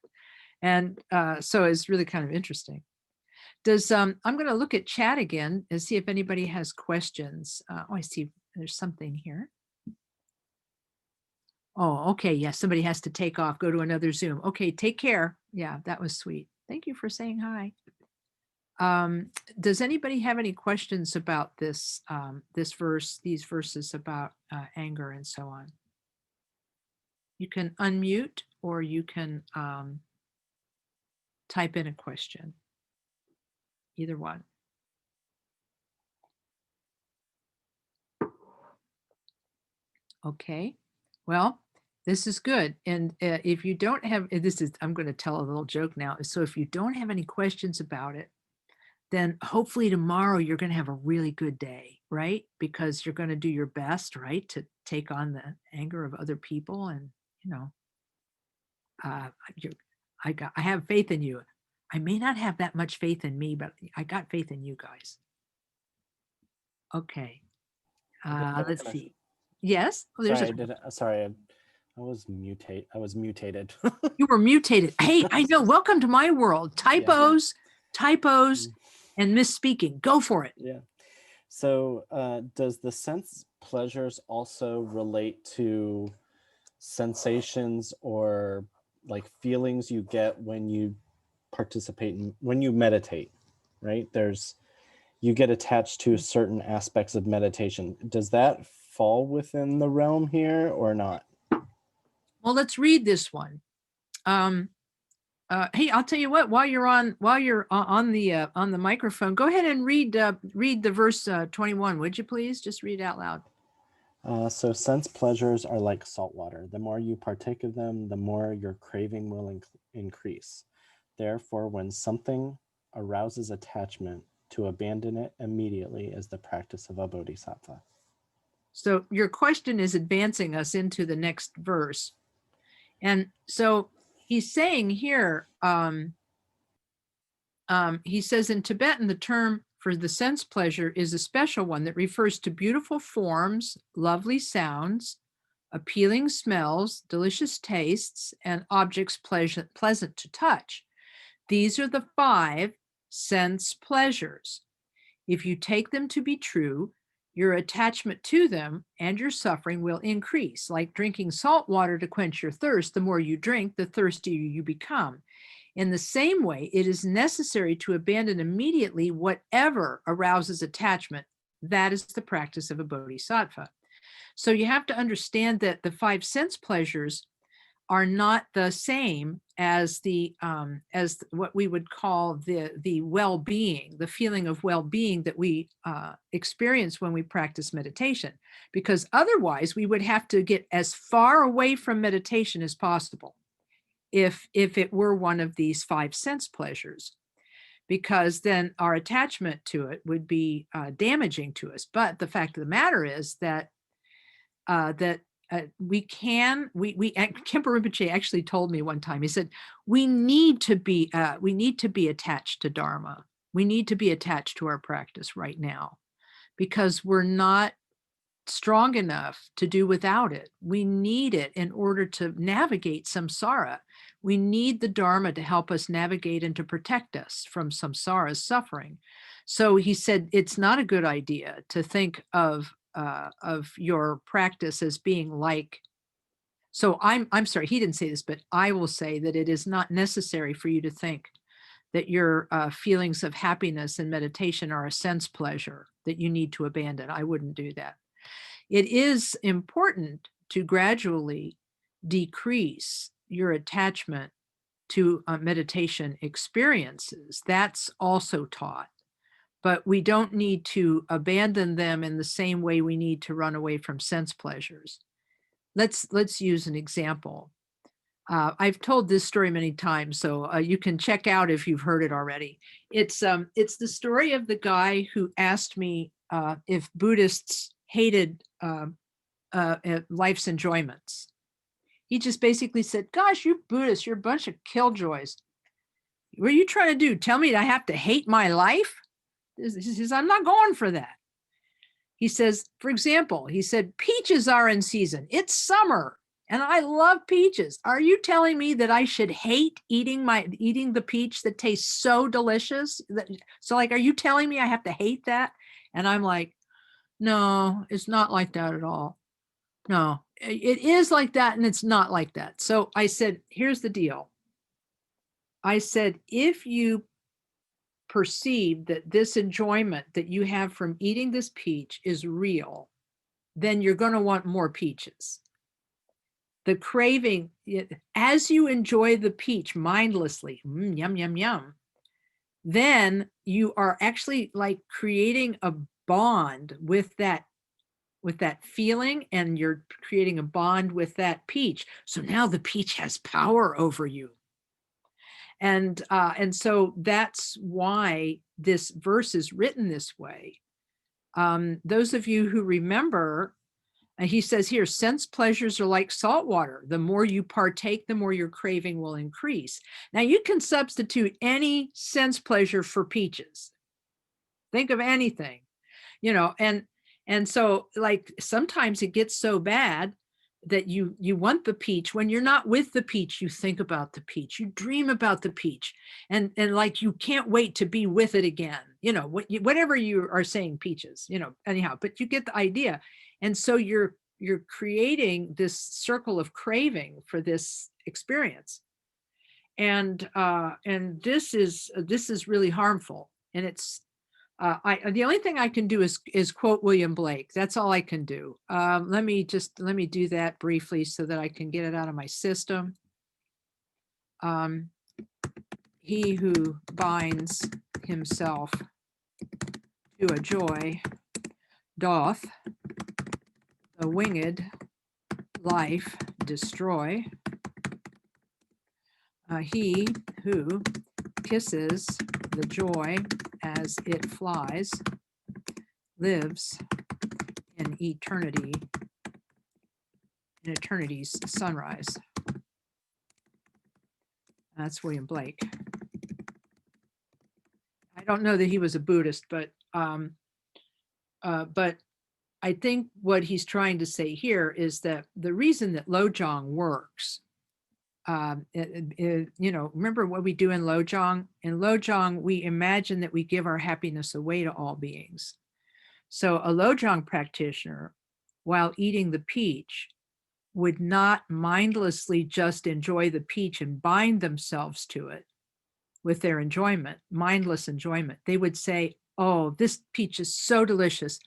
And so it's really kind of interesting. I'm going to look at chat again and see if anybody has questions. I see there's something here. Oh, okay. Yeah, somebody has to take off, go to another Zoom. Okay, take care. Yeah, that was sweet. Thank you for saying hi. Does anybody have any questions about this these verses about anger and so on? You can unmute or you can type in a question. Either one. Okay. Well, this is good. And if you don't have, I'm going to tell a little joke now. So if you don't have any questions about it, then hopefully tomorrow you're going to have a really good day, right? Because you're going to do your best, right? To take on the anger of other people. And, you know, I have faith in you. I may not have that much faith in me, but I got faith in you guys. Okay. Let's see. Yes. Oh, there's sorry, I was mutated. You were mutated. Hey, I know. Welcome to my world. Typos, and misspeaking. Go for it. Yeah. So does the sense pleasures also relate to sensations or like feelings you get when you when you meditate, right? You get attached to certain aspects of meditation. Does that fall within the realm here or not? Well, let's read this one. Hey, I'll tell you what. While you're on the microphone, go ahead and read the verse 21, would you please? Just read out loud. So sense pleasures are like salt water. The more you partake of them, the more your craving will increase. Therefore, when something arouses attachment, to abandon it immediately is the practice of a bodhisattva. So your question is advancing us into the next verse. And so he's saying here, he says in Tibetan, the term for the sense pleasure is a special one that refers to beautiful forms, lovely sounds, appealing smells, delicious tastes, and objects pleasant to touch. These are the 5 sense pleasures. If you take them to be true, your attachment to them and your suffering will increase. Like drinking salt water to quench your thirst, the more you drink, the thirstier you become. In the same way, it is necessary to abandon immediately whatever arouses attachment. That is the practice of a bodhisattva. So you have to understand that the 5 sense pleasures are not the same as as what we would call the well-being, the feeling of well-being that we experience when we practice meditation, because otherwise we would have to get as far away from meditation as possible if it were one of these 5 sense pleasures, because then our attachment to it would be damaging to us. But the fact of the matter is that Khenpo Rinpoche actually told me one time, he said, we need to be attached to Dharma. We need to be attached to our practice right now because we're not strong enough to do without it. We need it in order to navigate samsara. We need the Dharma to help us navigate and to protect us from samsara's suffering. So he said, it's not a good idea to think of your practice as being like, so I'm sorry, he didn't say this, but I will say that it is not necessary for you to think that your feelings of happiness and meditation are a sense pleasure that you need to abandon. I wouldn't do that. It is important to gradually decrease your attachment to meditation experiences. That's also taught. But we don't need to abandon them in the same way we need to run away from sense pleasures. Let's use an example. I've told this story many times, so you can check out if you've heard it already. It's the story of the guy who asked me if Buddhists hated life's enjoyments. He just basically said, gosh, you Buddhists, you're a bunch of killjoys. What are you trying to do? Tell me I have to hate my life? He says, I'm not going for that. He says, for example, he said, peaches are in season. It's summer and I love peaches. Are you telling me that I should hate eating the peach that tastes so delicious? So like, are you telling me I have to hate that? And I'm like, no, it's not like that at all. No, it is like that and it's not like that. So I said, here's the deal. I said, if you perceive that this enjoyment that you have from eating this peach is real, then you're going to want more peaches. The craving, as you enjoy the peach mindlessly, yum, yum, yum, then you are actually like creating a bond with that feeling, and you're creating a bond with that peach. So now the peach has power over you. And so that's why this verse is written this way. Those of you who remember, he says here, sense pleasures are like salt water. The more you partake, the more your craving will increase. Now you can substitute any sense pleasure for peaches. Think of anything, and so like sometimes it gets so bad that you want the peach. When you're not with the peach, you think about the peach, you dream about the peach, and like you can't wait to be with it again, whatever you are saying, peaches, anyhow, but you get the idea. And so you're creating this circle of craving for this experience, and this is really harmful. And it's the only thing I can do is quote William Blake. That's all I can do. Let me do that briefly so that I can get it out of my system. He who binds himself to a joy doth the winged life destroy. He who kisses the joy as it flies lives in eternity's sunrise. That's William Blake. I don't know that he was a Buddhist, but I think what he's trying to say here is that the reason that Lojong works, remember what we do in Lojong? In Lojong, we imagine that we give our happiness away to all beings. So a Lojong practitioner, while eating the peach, would not mindlessly just enjoy the peach and bind themselves to it with their enjoyment, mindless enjoyment. They would say, oh, this peach is so delicious.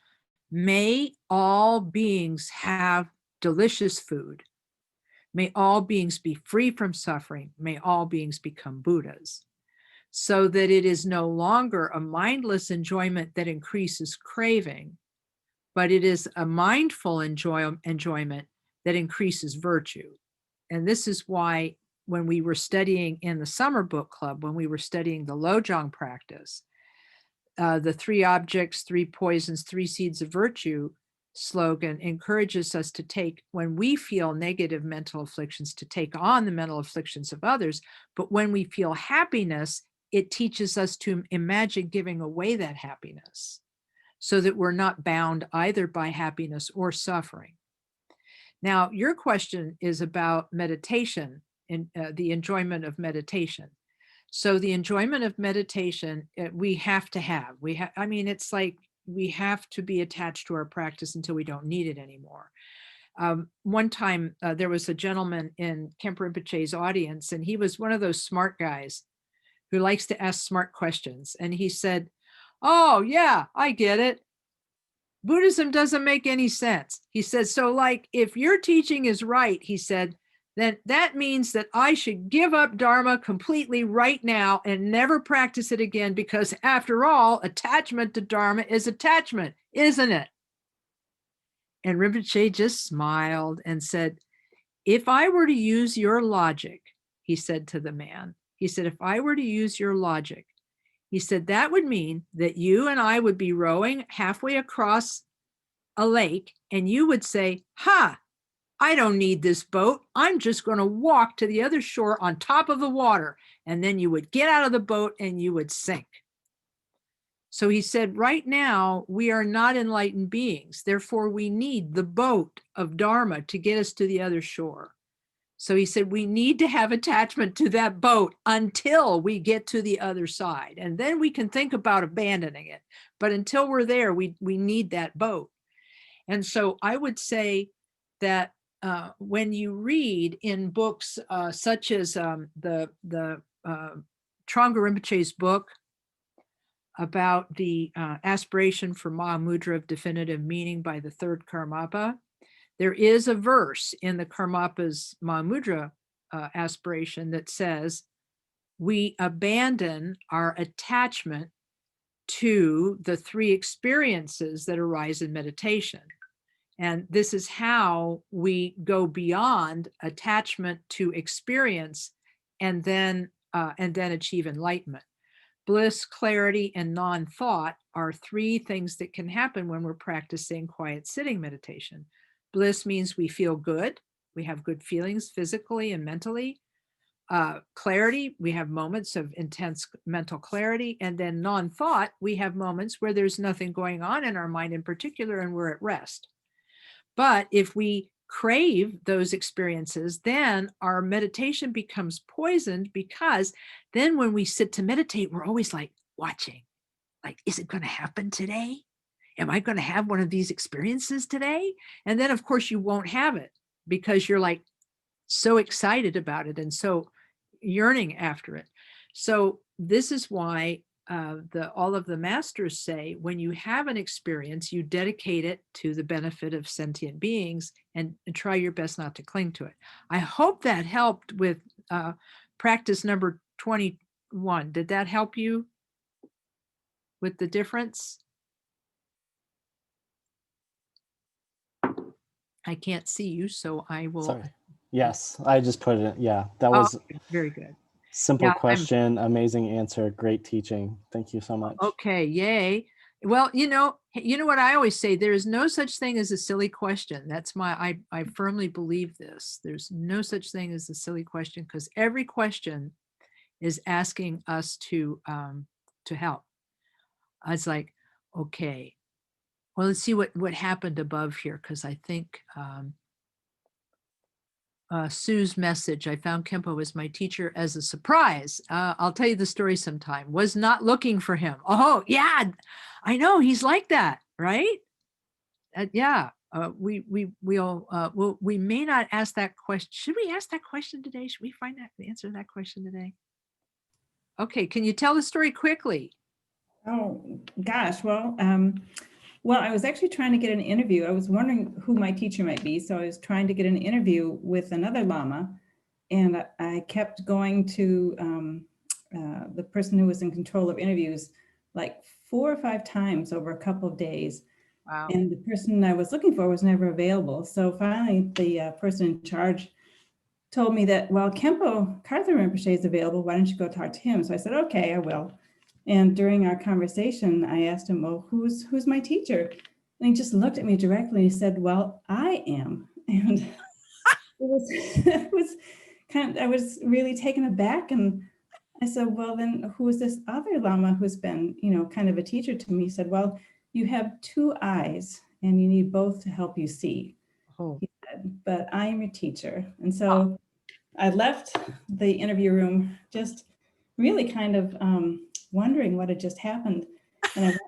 May all beings have delicious food. May all beings be free from suffering. May all beings become Buddhas. So that it is no longer a mindless enjoyment that increases craving, but it is a mindful enjoyment that increases virtue. And this is why when we were studying in the summer book club, when we were studying the Lojong practice, the 3 objects, 3 poisons, 3 seeds of virtue slogan encourages us to take, when we feel negative mental afflictions, to take on the mental afflictions of others. But when we feel happiness, it teaches us to imagine giving away that happiness so that we're not bound either by happiness or suffering. Now, your question is about meditation and the enjoyment of meditation. So the enjoyment of meditation, we have to have. It's like we have to be attached to our practice until we don't need it anymore. One time, there was a gentleman in Khenpo Rinpoche's audience, and he was one of those smart guys who likes to ask smart questions. And he said, oh, yeah, I get it. Buddhism doesn't make any sense. He said, so like if your teaching is right, he said, then that means that I should give up Dharma completely right now and never practice it again, because after all, attachment to Dharma is attachment, isn't it? And Rinpoche just smiled and said, if I were to use your logic, he said to the man, he said, if I were to use your logic, he said, that would mean that you and I would be rowing halfway across a lake, and you would say, ha, I don't need this boat. I'm just going to walk to the other shore on top of the water. And then you would get out of the boat and you would sink. So he said, right now, we are not enlightened beings. Therefore, we need the boat of Dharma to get us to the other shore. So he said, we need to have attachment to that boat until we get to the other side. And then we can think about abandoning it. But until we're there, we need that boat. And so I would say that when you read in books such as the Trungpa Rinpoche's book about the aspiration for Mahamudra of definitive meaning by the 3rd Karmapa, there is a verse in the Karmapa's Mahamudra aspiration that says we abandon our attachment to the three experiences that arise in meditation. And this is how we go beyond attachment to experience and then achieve enlightenment. Bliss, clarity, and non-thought are three things that can happen when we're practicing quiet sitting meditation. Bliss means we feel good. We have good feelings physically and mentally. Clarity, we have moments of intense mental clarity. And then non-thought, we have moments where there's nothing going on in our mind in particular and we're at rest. But if we crave those experiences, then our meditation becomes poisoned, because then when we sit to meditate, we're always like watching, like, is it going to happen today? Am I going to have one of these experiences today? And then, of course, you won't have it because you're like so excited about it and so yearning after it. So this is why all of the masters say, when you have an experience, you dedicate it to the benefit of sentient beings and try your best not to cling to it. I hope that helped with practice number 21. Did that help you with the difference? I can't see you, so I will. Sorry. Yes, I just put it in. Yeah, that was very good. simple Yeah, question, amazing answer, great teaching. Thank you so much. Okay, yay. Well, you know what I always say, there is no such thing as a silly question. That's I firmly believe this. There's no such thing as a silly question, because every question is asking us to help. It's like, okay, well, let's see what happened above here, because I think Sue's message, I found Kempo as my teacher as a surprise. I'll tell you the story sometime. Was not looking for him. Oh, yeah, I know. He's like that, right? Yeah. We may not ask that question. Should we ask that question today? Should we find that answer that question today? Okay. Can you tell the story quickly? Oh, gosh. Well, I was actually trying to get an interview. I was wondering who my teacher might be. So I was trying to get an interview with another Lama, and I kept going to the person who was in control of interviews like 4 or 5 times over a couple of days. Wow. And the person I was looking for was never available. So finally, the person in charge told me that, well, Kempo Karthar Rinpoche is available. Why don't you go talk to him? So I said, okay, I will. And during our conversation, I asked him, well, who's my teacher? And he just looked at me directly. He said, well, I am. And it was kind of, I was really taken aback. And I said, well, then who is this other Lama who's been, kind of a teacher to me? He said, well, you have 2 eyes and you need both to help you see. Oh. He said, but I am your teacher. And so I left the interview room just really kind of wondering what had just happened. And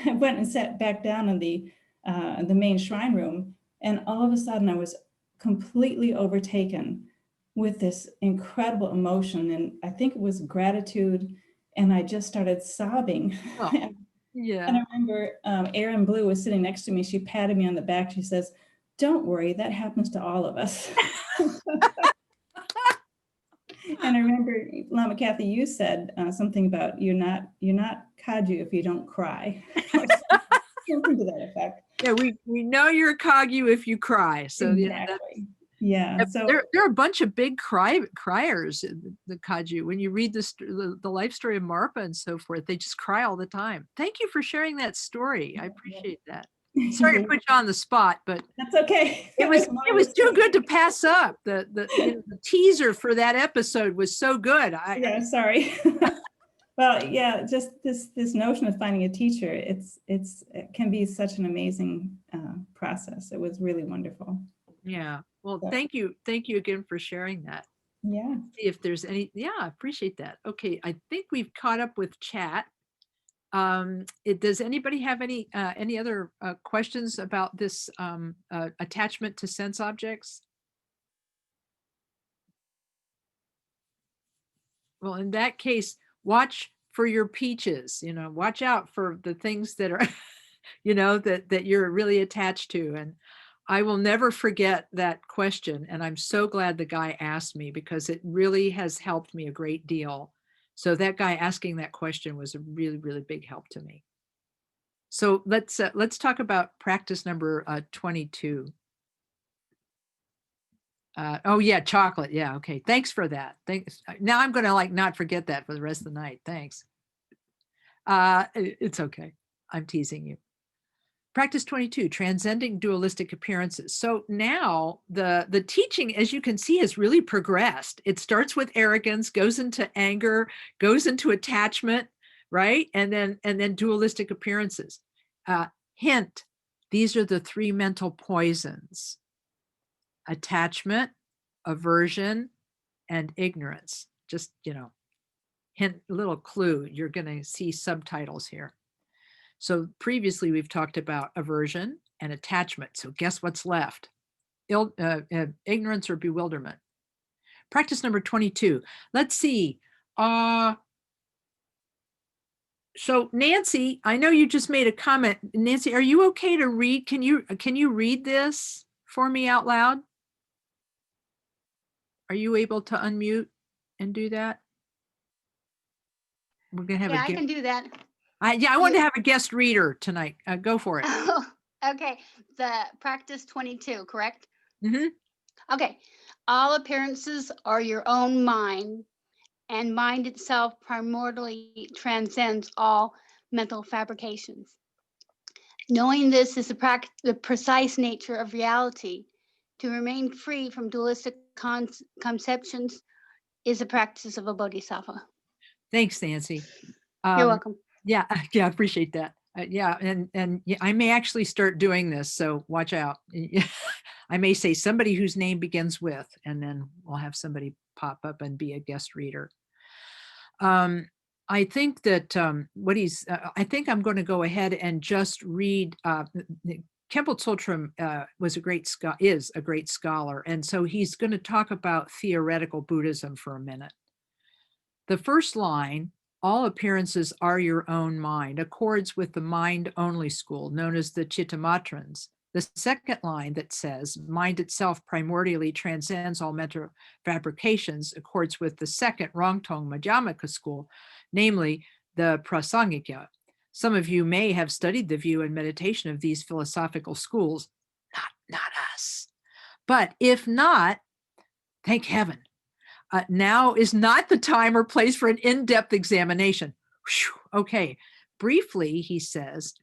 I went and sat back down in the main shrine room. And all of a sudden I was completely overtaken with this incredible emotion. And I think it was gratitude. And I just started sobbing. Oh, yeah. And I remember Erin Blue was sitting next to me. She patted me on the back. She says, don't worry, that happens to all of us. And I remember, Lama Kathy, you said something about you're not Kaju if you don't cry. Something to that effect. Yeah, we know you're a Kagyu if you cry. So exactly. Yeah. So there are a bunch of big criers in the Kaju. When you read the life story of Marpa and so forth, they just cry all the time. Thank you for sharing that story. I appreciate that. Sorry to put you on the spot, but that's okay. It was too good to pass up. The teaser for that episode was so good. Yeah, sorry. Well, yeah, just this notion of finding a teacher, it can be such an amazing process. It was really wonderful. Yeah. Well, thank you again for sharing that. Yeah. See if there's any. Yeah, I appreciate that. Okay, I think we've caught up with chat. Does anybody have any other questions about this attachment to sense objects? Well, in that case, watch for your peaches, watch out for the things that are, that you're really attached to. And I will never forget that question. And I'm so glad the guy asked me, because it really has helped me a great deal So that guy asking that question was a really, really big help to me. So let's talk about practice number 22. Oh yeah, chocolate. Yeah, okay. Thanks for that. Thanks. Now I'm gonna like not forget that for the rest of the night. Thanks. It's okay. I'm teasing you. Practice 22, transcending dualistic appearances. So now the teaching, as you can see, has really progressed. It starts with arrogance, goes into anger, goes into attachment, right? And then dualistic appearances. Hint, these are the three mental poisons: attachment, aversion, and ignorance. Just, hint, little clue, you're going to see subtitles here. So previously we've talked about aversion and attachment. So guess what's left? Ignorance or bewilderment. Practice number 22. Let's see. So Nancy, I know you just made a comment. Nancy, are you okay to read? Can you read this for me out loud? Are you able to unmute and do that? We're gonna have Yeah, I can do that. I want to have a guest reader tonight. Go for it. Okay, the practice 22, correct? Mm-hmm. Okay, all appearances are your own mind, and mind itself primordially transcends all mental fabrications. Knowing this is the precise nature of reality. To remain free from dualistic conceptions is a practice of a bodhisattva. Thanks, Nancy. You're welcome. Yeah, I appreciate that. Yeah, and yeah, I may actually start doing this, so watch out. I may say somebody whose name begins with, and then we'll have somebody pop up and be a guest reader. I think that I think I'm going to go ahead and just read. Khenpo Tsultrim is a great scholar, and so he's going to talk about theoretical Buddhism for a minute. The first line, all appearances are your own mind, accords with the mind-only school known as the Chittamatrans. The second line that says, mind itself primordially transcends all mental fabrications, accords with the second Rongtong Madhyamaka school, namely the Prasangika. Some of you may have studied the view and meditation of these philosophical schools, not us. But if not, thank heaven. Now is not the time or place for an in-depth examination. Whew. Okay, briefly, he says,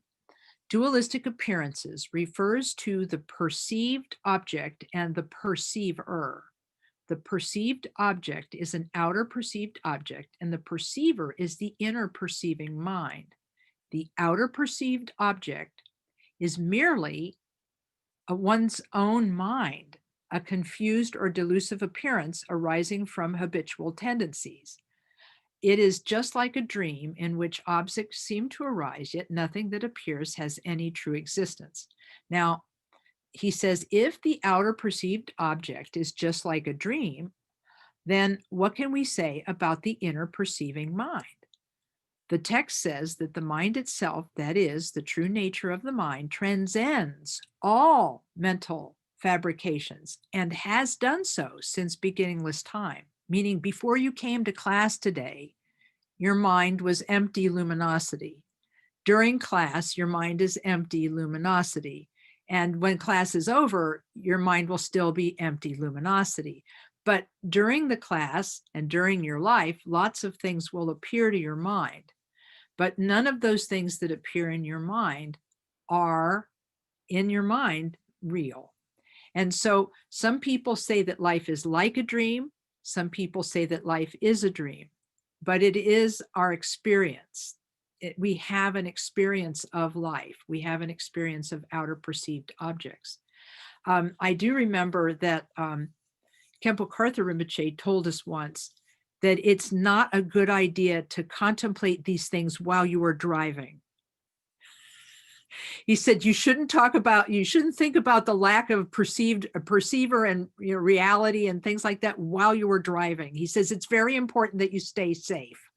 dualistic appearances refers to the perceived object and the perceiver. The perceived object is an outer perceived object, and the perceiver is the inner perceiving mind. The outer perceived object is merely one's own mind, a confused or delusive appearance arising from habitual tendencies. It is just like a dream in which objects seem to arise, yet nothing that appears has any true existence. Now, he says, if the outer perceived object is just like a dream, then what can we say about the inner perceiving mind? The text says that the mind itself, that is, the true nature of the mind, transcends all mental fabrications and has done so since beginningless time, meaning before you came to class today, your mind was empty luminosity. During class, your mind is empty luminosity. And when class is over, your mind will still be empty luminosity. But during the class and during your life, lots of things will appear to your mind. But none of those things that appear in your mind are, in your mind, real. And so some people say that life is like a dream. Some people say that life is a dream, but it is our experience. We have an experience of life. We have an experience of outer perceived objects. I do remember that Khenpo Karthar Rinpoche told us once that it's not a good idea to contemplate these things while you are driving. He said you shouldn't think about the lack of perceiver and reality and things like that while you are driving. He says it's very important that you stay safe.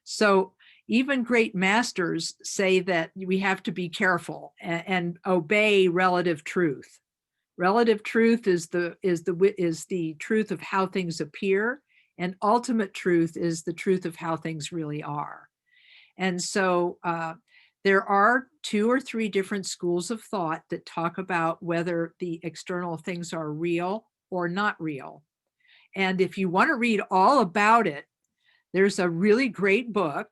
So even great masters say that we have to be careful and obey relative truth. Relative truth is the truth of how things appear. And ultimate truth is the truth of how things really are. And so there are 2 or 3 different schools of thought that talk about whether the external things are real or not real. And if you want to read all about it, there's a really great book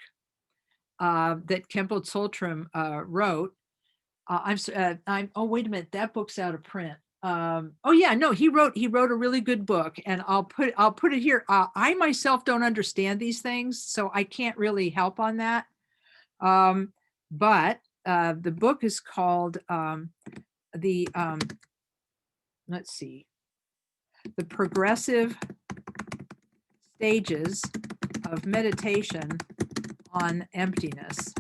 that Khenpo Tsultrim wrote. Oh, wait a minute, that book's out of print. Oh yeah, no, he wrote a really good book, and I'll put it here. I myself don't understand these things, so I can't really help on that. But the book is called let's see, The Progressive Stages of Meditation on Emptiness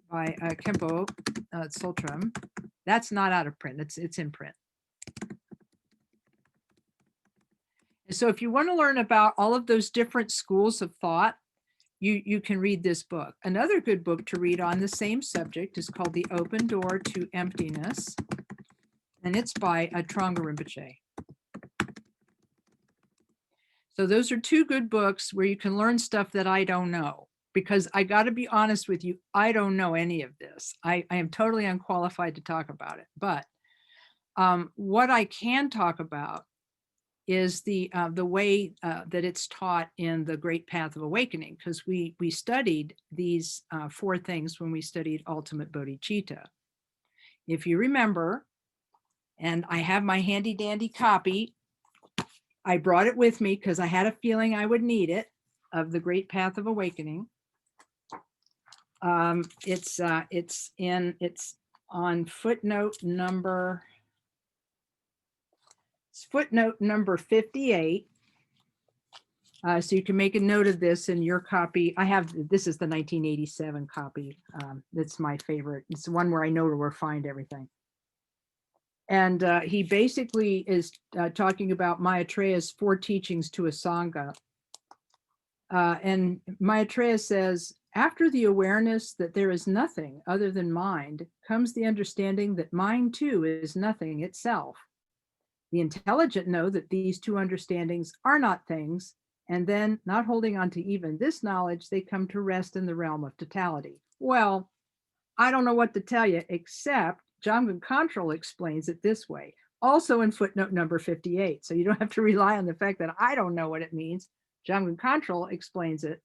by Khenpo Tsultrim. That's not out of print. It's in print. And so if you want to learn about all of those different schools of thought, you can read this book. Another good book to read on the same subject is called The Open Door to Emptiness, and it's by Trungpa Rinpoche. So those are 2 good books where you can learn stuff that I don't know, because I got to be honest with you, I don't know any of this. I am totally unqualified to talk about it. But what I can talk about is the way that it's taught in the Great Path of Awakening, because we studied these 4 things when we studied Ultimate Bodhicitta. If you remember, and I have my handy dandy copy, I brought it with me because I had a feeling I would need it, of the Great Path of Awakening. It's on footnote number 58. So you can make a note of this in your copy. This is the 1987 copy. That's my favorite. It's the one where I know where to find everything. And he basically is talking about Maitreya's 4 teachings to a Sangha. And Maitreya says, after the awareness that there is nothing other than mind, comes the understanding that mind too is nothing itself. The intelligent know that these 2 understandings are not things, and then, not holding on to even this knowledge, they come to rest in the realm of totality. Well, I don't know what to tell you, except Jamgon Khantrul explains it this way, also in footnote number 58. So you don't have to rely on the fact that I don't know what it means. Jamgon Khantrul explains it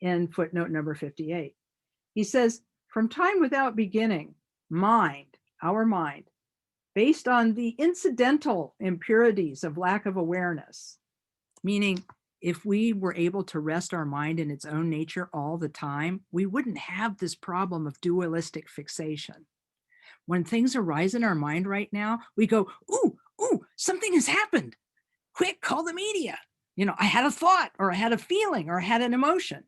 in footnote number 58. He says, from time without beginning, mind, our mind, based on the incidental impurities of lack of awareness, meaning if we were able to rest our mind in its own nature all the time, we wouldn't have this problem of dualistic fixation. When things arise in our mind right now, we go, ooh, something has happened. Quick, call the media. I had a thought, or I had a feeling, or I had an emotion.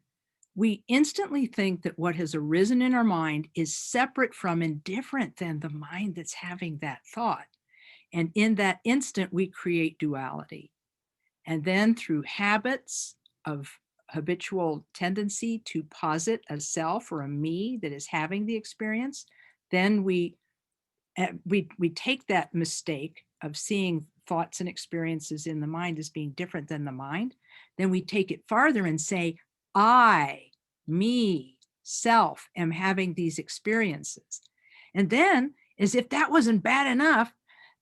We instantly think that what has arisen in our mind is separate from and different than the mind that's having that thought. And in that instant, we create duality. And then through habits of habitual tendency to posit a self or a me that is having the experience, then we take that mistake of seeing thoughts and experiences in the mind as being different than the mind. Then we take it farther and say, I, me, self, am having these experiences. And then, as if that wasn't bad enough,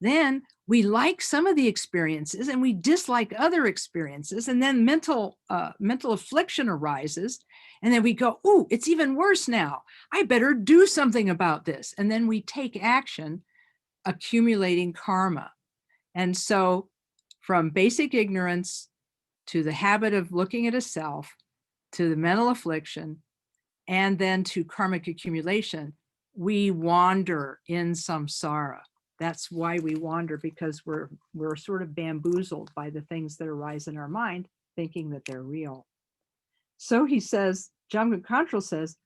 then we like some of the experiences and we dislike other experiences. And then mental affliction arises. And then we go, ooh, it's even worse now. I better do something about this. And then we take action, accumulating karma. And so from basic ignorance to the habit of looking at a self, to the mental affliction, and then to karmic accumulation, we wander in samsara. That's why we wander, because we're sort of bamboozled by the things that arise in our mind, thinking that they're real. So he says, Jamgon Khantrul says,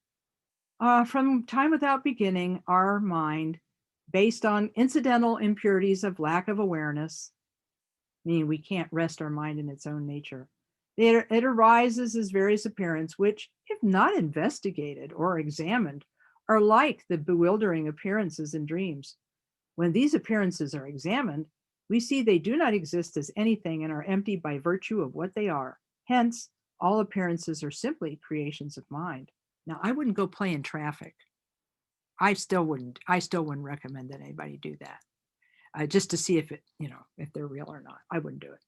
from time without beginning, our mind, based on incidental impurities of lack of awareness, meaning we can't rest our mind in its own nature, it arises as various appearances, which, if not investigated or examined, are like the bewildering appearances in dreams. When these appearances are examined, We see they do not exist as anything and are empty by virtue of what they are. Hence, all appearances are simply creations of mind. Now, I wouldn't go play in traffic. I still wouldn't recommend that anybody do that. Just to see if if they're real or not. I wouldn't do it.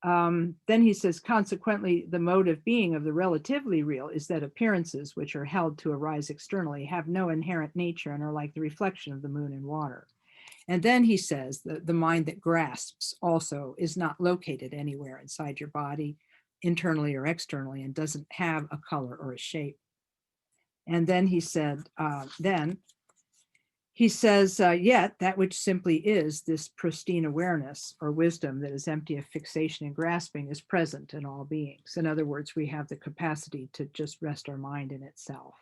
Then he says, consequently, the mode of being of the relatively real is that appearances, which are held to arise externally, have no inherent nature and are like the reflection of the moon in water. And then he says that the mind that grasps also is not located anywhere inside your body, internally or externally, and doesn't have a color or a shape. And then he said, yet that which simply is this pristine awareness or wisdom that is empty of fixation and grasping is present in all beings. In other words, we have the capacity to just rest our mind in itself.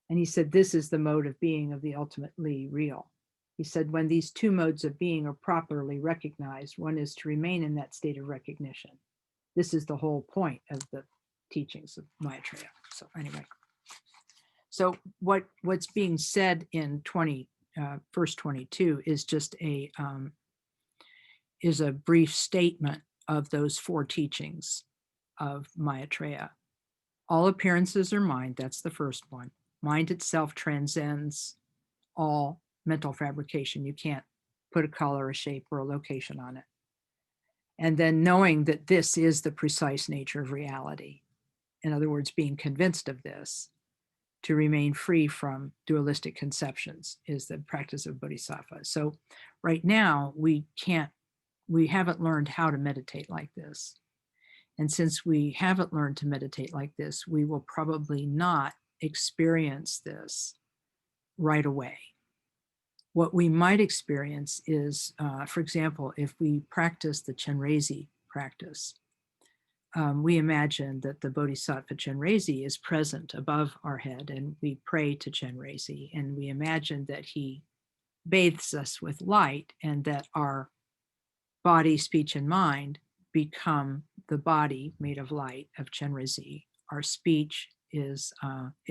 And he said, this is the mode of being of the ultimately real. He said, when these two modes of being are properly recognized, one is to remain in that state of recognition. This is the whole point of the teachings of Maitreya. So anyway. So what's being said in verse 22 is just a brief statement of those four teachings of Maitreya. All appearances are mind. That's the first one. Mind itself transcends all mental fabrication. You can't put a color, a shape, or a location on it. And then knowing that this is the precise nature of reality. In other words, being convinced of this, to remain free from dualistic conceptions, is the practice of Bodhisattva. So right now we haven't learned how to meditate like this. And since we haven't learned to meditate like this, we will probably not experience this right away. What we might experience is, for example, if we practice the Chenrezi practice, we imagine that the Bodhisattva Chenrezi is present above our head, and we pray to Chenrezi, and we imagine that he bathes us with light, and that our body, speech, and mind become the body made of light of Chenrezi. Our speech is,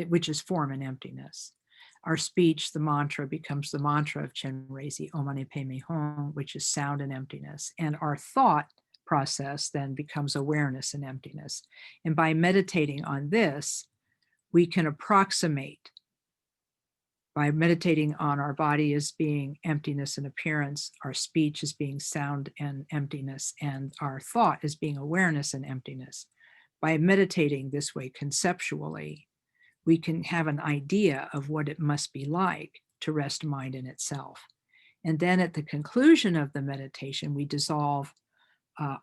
which is form and emptiness. Our speech, the mantra, becomes the mantra of Chenrezi, Om Mani Padme Hum, which is sound and emptiness. And our thought process then becomes awareness and emptiness. And by meditating on this, we can approximate, by meditating on our body as being emptiness and appearance, our speech as being sound and emptiness, and our thought as being awareness and emptiness. By meditating this way conceptually, we can have an idea of what it must be like to rest mind in itself. And then at the conclusion of the meditation, we dissolve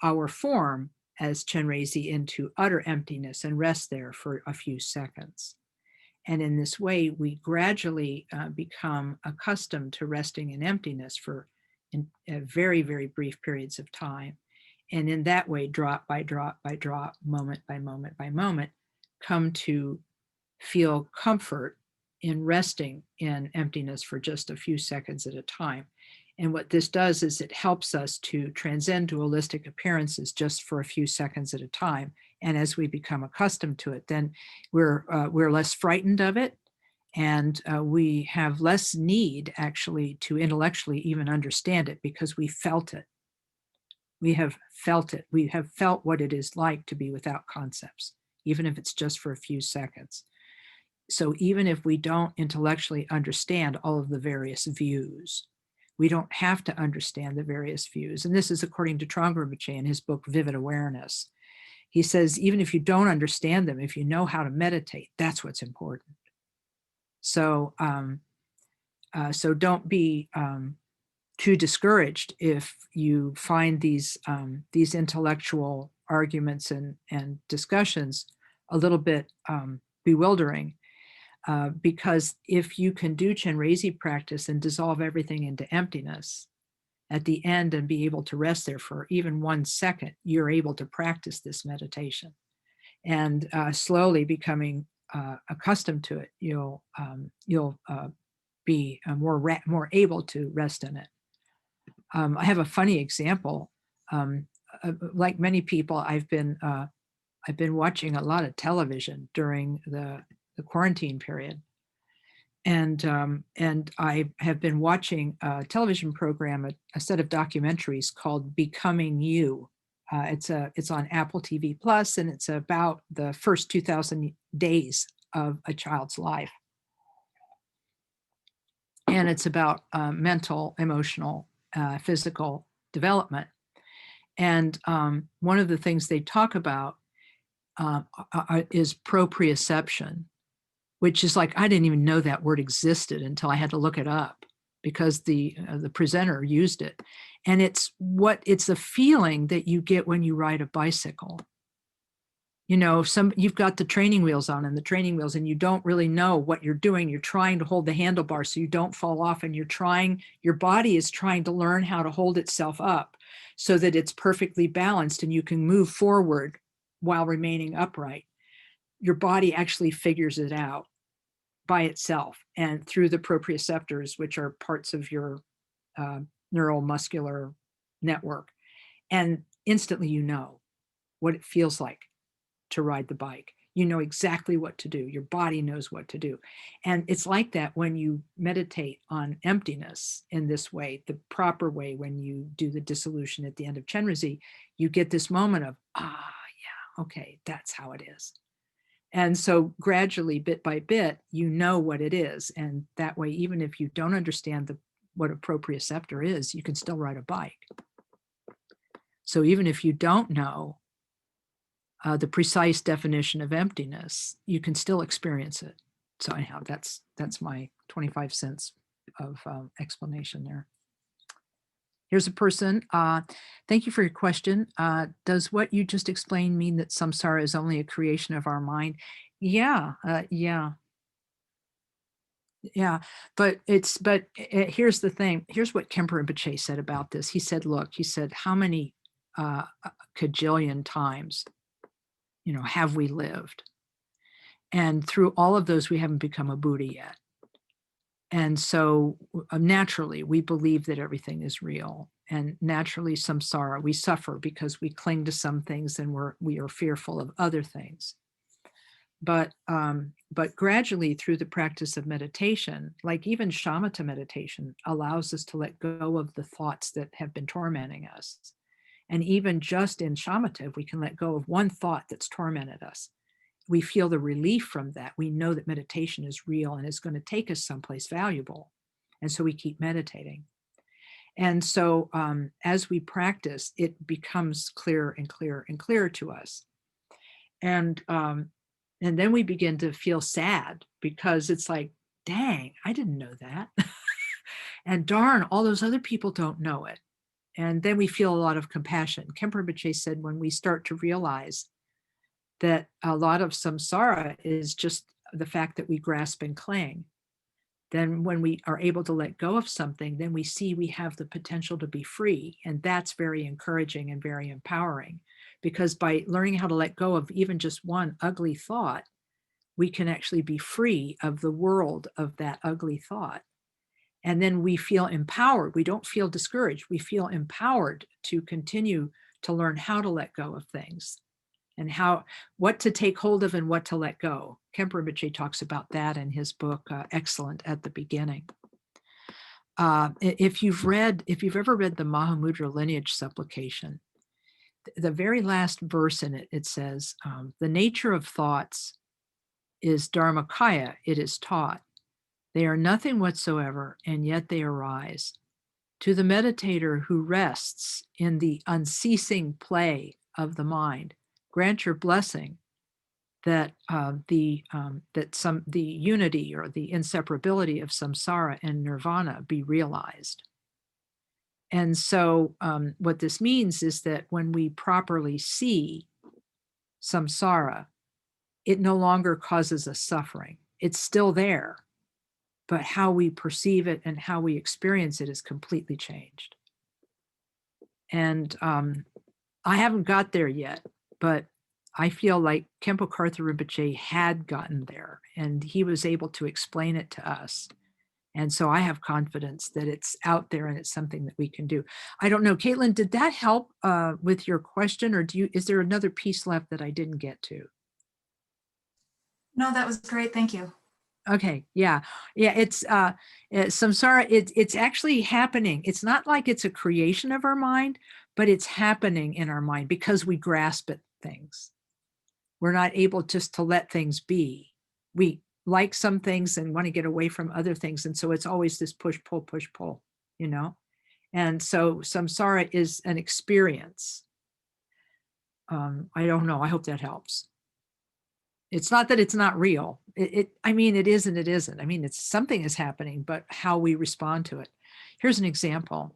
our form as Chenrezi into utter emptiness and rest there for a few seconds. And in this way, we gradually become accustomed to resting in emptiness for very, very brief periods of time. And in that way, drop by drop by drop, moment by moment by moment, come to feel comfort in resting in emptiness for just a few seconds at a time. And what this does is it helps us to transcend dualistic appearances just for a few seconds at a time. And as we become accustomed to it, then we're less frightened of it, and we have less need actually to intellectually even understand it, because we felt it. We have felt it. We have felt what it is like to be without concepts, even if it's just for a few seconds. So even if we don't intellectually understand all of the various views, we don't have to understand the various views. And this is according to Trungpa Rinpoche in his book, Vivid Awareness. He says, even if you don't understand them, if you know how to meditate, that's what's important. So, so don't be too discouraged if you find these intellectual arguments and discussions a little bit bewildering. Because if you can do Chenrezi practice and dissolve everything into emptiness at the end and be able to rest there for even 1 second, you're able to practice this meditation. And slowly becoming accustomed to it, you'll be more able to rest in it. I have a funny example. Like many people, I've been watching a lot of television during the quarantine period. And I have been watching a television program, a set of documentaries called Becoming You. It's on Apple TV Plus, and it's about the first 2,000 days of a child's life. And it's about mental, emotional, physical development. And one of the things they talk about is proprioception, which is like, I didn't even know that word existed until I had to look it up because the presenter used it. And it's the feeling that you get when you ride a bicycle. You know, you've got the training wheels on and the training wheels, and you don't really know what you're doing. You're trying to hold the handlebar so you don't fall off, and your body is trying to learn how to hold itself up so that it's perfectly balanced and you can move forward while remaining upright. Your body actually figures it out by itself and through the proprioceptors, which are parts of your neuromuscular network. And instantly you know what it feels like to ride the bike. You know exactly what to do. Your body knows what to do. And it's like that when you meditate on emptiness in this way, the proper way, when you do the dissolution at the end of Chenrezig, you get this moment of, yeah, okay, that's how it is. And so gradually, bit by bit, you know what it is. And that way, even if you don't understand what a proprioceptor is, you can still ride a bike. So even if you don't know the precise definition of emptiness, you can still experience it. So anyhow, that's my 25 cents of explanation there. Here's a person. Thank you for your question. Does what you just explained mean that samsara is only a creation of our mind? Yeah. But here's the thing. Here's what Khenpo Rinpoche said about this. He said, look, how many cajillion times, have we lived? And through all of those, we haven't become a Buddha yet. And so naturally, we believe that everything is real. And naturally, samsara, we suffer because we cling to some things and we are fearful of other things. But gradually, through the practice of meditation, like even shamatha meditation allows us to let go of the thoughts that have been tormenting us. And even just in shamatha, if we can let go of one thought that's tormented us, we feel the relief from that. We know that meditation is real and is going to take us someplace valuable. And so we keep meditating. And so as we practice, it becomes clearer and clearer and clearer to us. And then we begin to feel sad because it's like, dang, I didn't know that. And darn, all those other people don't know it. And then we feel a lot of compassion. Khenpo Rinpoche said, when we start to realize that a lot of samsara is just the fact that we grasp and cling, then when we are able to let go of something, then we see we have the potential to be free. And that's very encouraging and very empowering, because by learning how to let go of even just one ugly thought, we can actually be free of the world of that ugly thought. And then we feel empowered. We don't feel discouraged. We feel empowered to continue to learn how to let go of things and what to take hold of and what to let go. Khenpo Rinpoche talks about that in his book, Excellent at the Beginning. If you've ever read the Mahamudra lineage supplication, the very last verse in it, it says, the nature of thoughts is dharmakaya, it is taught. They are nothing whatsoever, and yet they arise. To the meditator who rests in the unceasing play of the mind, grant your blessing that the unity or the inseparability of samsara and nirvana be realized. And so what this means is that when we properly see samsara, it no longer causes us suffering. It's still there, but how we perceive it and how we experience it is completely changed. And I haven't got there yet, but I feel like Khenpo Karthar Rinpoche had gotten there, and he was able to explain it to us. And so I have confidence that it's out there and it's something that we can do. I don't know, Caitlin, did that help with your question, or is there another piece left that I didn't get to? No, that was great. Thank you. Okay, yeah, yeah. It's samsara. It's actually happening. It's not like it's a creation of our mind, but it's happening in our mind because we grasp at things. We're not able just to let things be. We like some things and want to get away from other things, and so it's always this push pull, you know. And so samsara is an experience. I don't know. I hope that helps. It's not that it's not real. I mean, it is and it isn't. I mean, it's something is happening, but how we respond to it. Here's an example.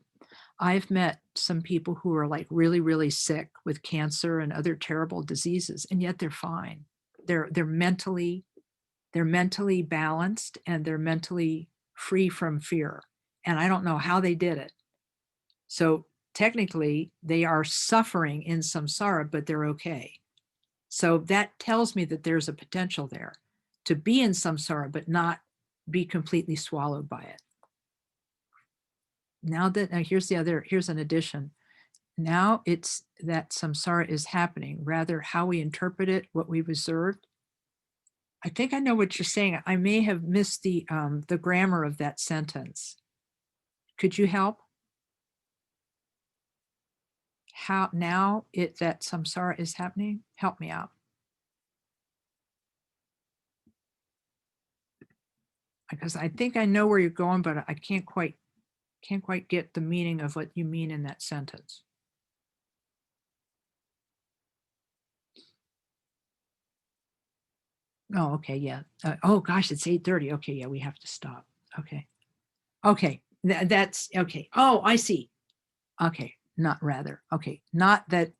I've met some people who are like really, really sick with cancer and other terrible diseases, and yet they're fine. They're mentally balanced and they're mentally free from fear. And I don't know how they did it. So technically, they are suffering in samsara, but they're okay. So that tells me that there's a potential there to be in samsara, but not be completely swallowed by it. Now that, here's an addition. Now it's that samsara is happening, rather how we interpret it, what we've observed. I think I know what you're saying. I may have missed the grammar of that sentence. Could you help? How now that samsara is happening? Help me out. Because I think I know where you're going, but I can't quite get the meaning of what you mean in that sentence. Oh, okay, yeah. Oh gosh, it's 8:30. Okay, yeah, we have to stop. Okay. Okay, that's okay. Oh, I see. Okay, not rather. Okay, not that.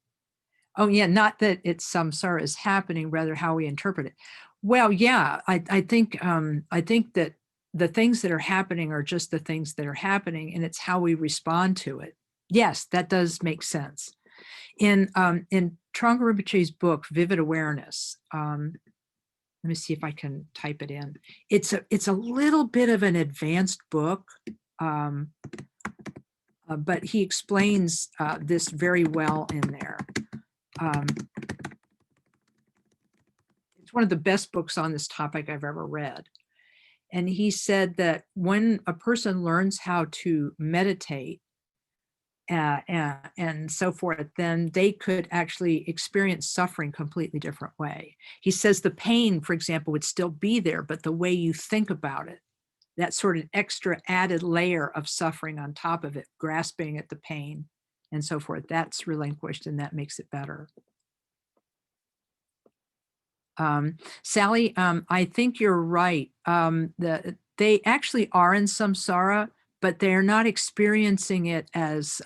Oh yeah, not that it's samsara is happening, rather how we interpret it. Well, yeah, I think that the things that are happening are just the things that are happening, and it's how we respond to it. Yes, that does make sense. In Trungpa Rinpoche's book, Vivid Awareness, let me see if I can type it in. It's a little bit of an advanced book, but he explains this very well in there. It's one of the best books on this topic I've ever read. And he said that when a person learns how to meditate and so forth, then they could actually experience suffering completely different way. He says the pain, for example, would still be there, but the way you think about it, that sort of extra added layer of suffering on top of it, grasping at the pain and so forth, that's relinquished and that makes it better. Sally, I think you're right. They actually are in samsara, but they're not experiencing it as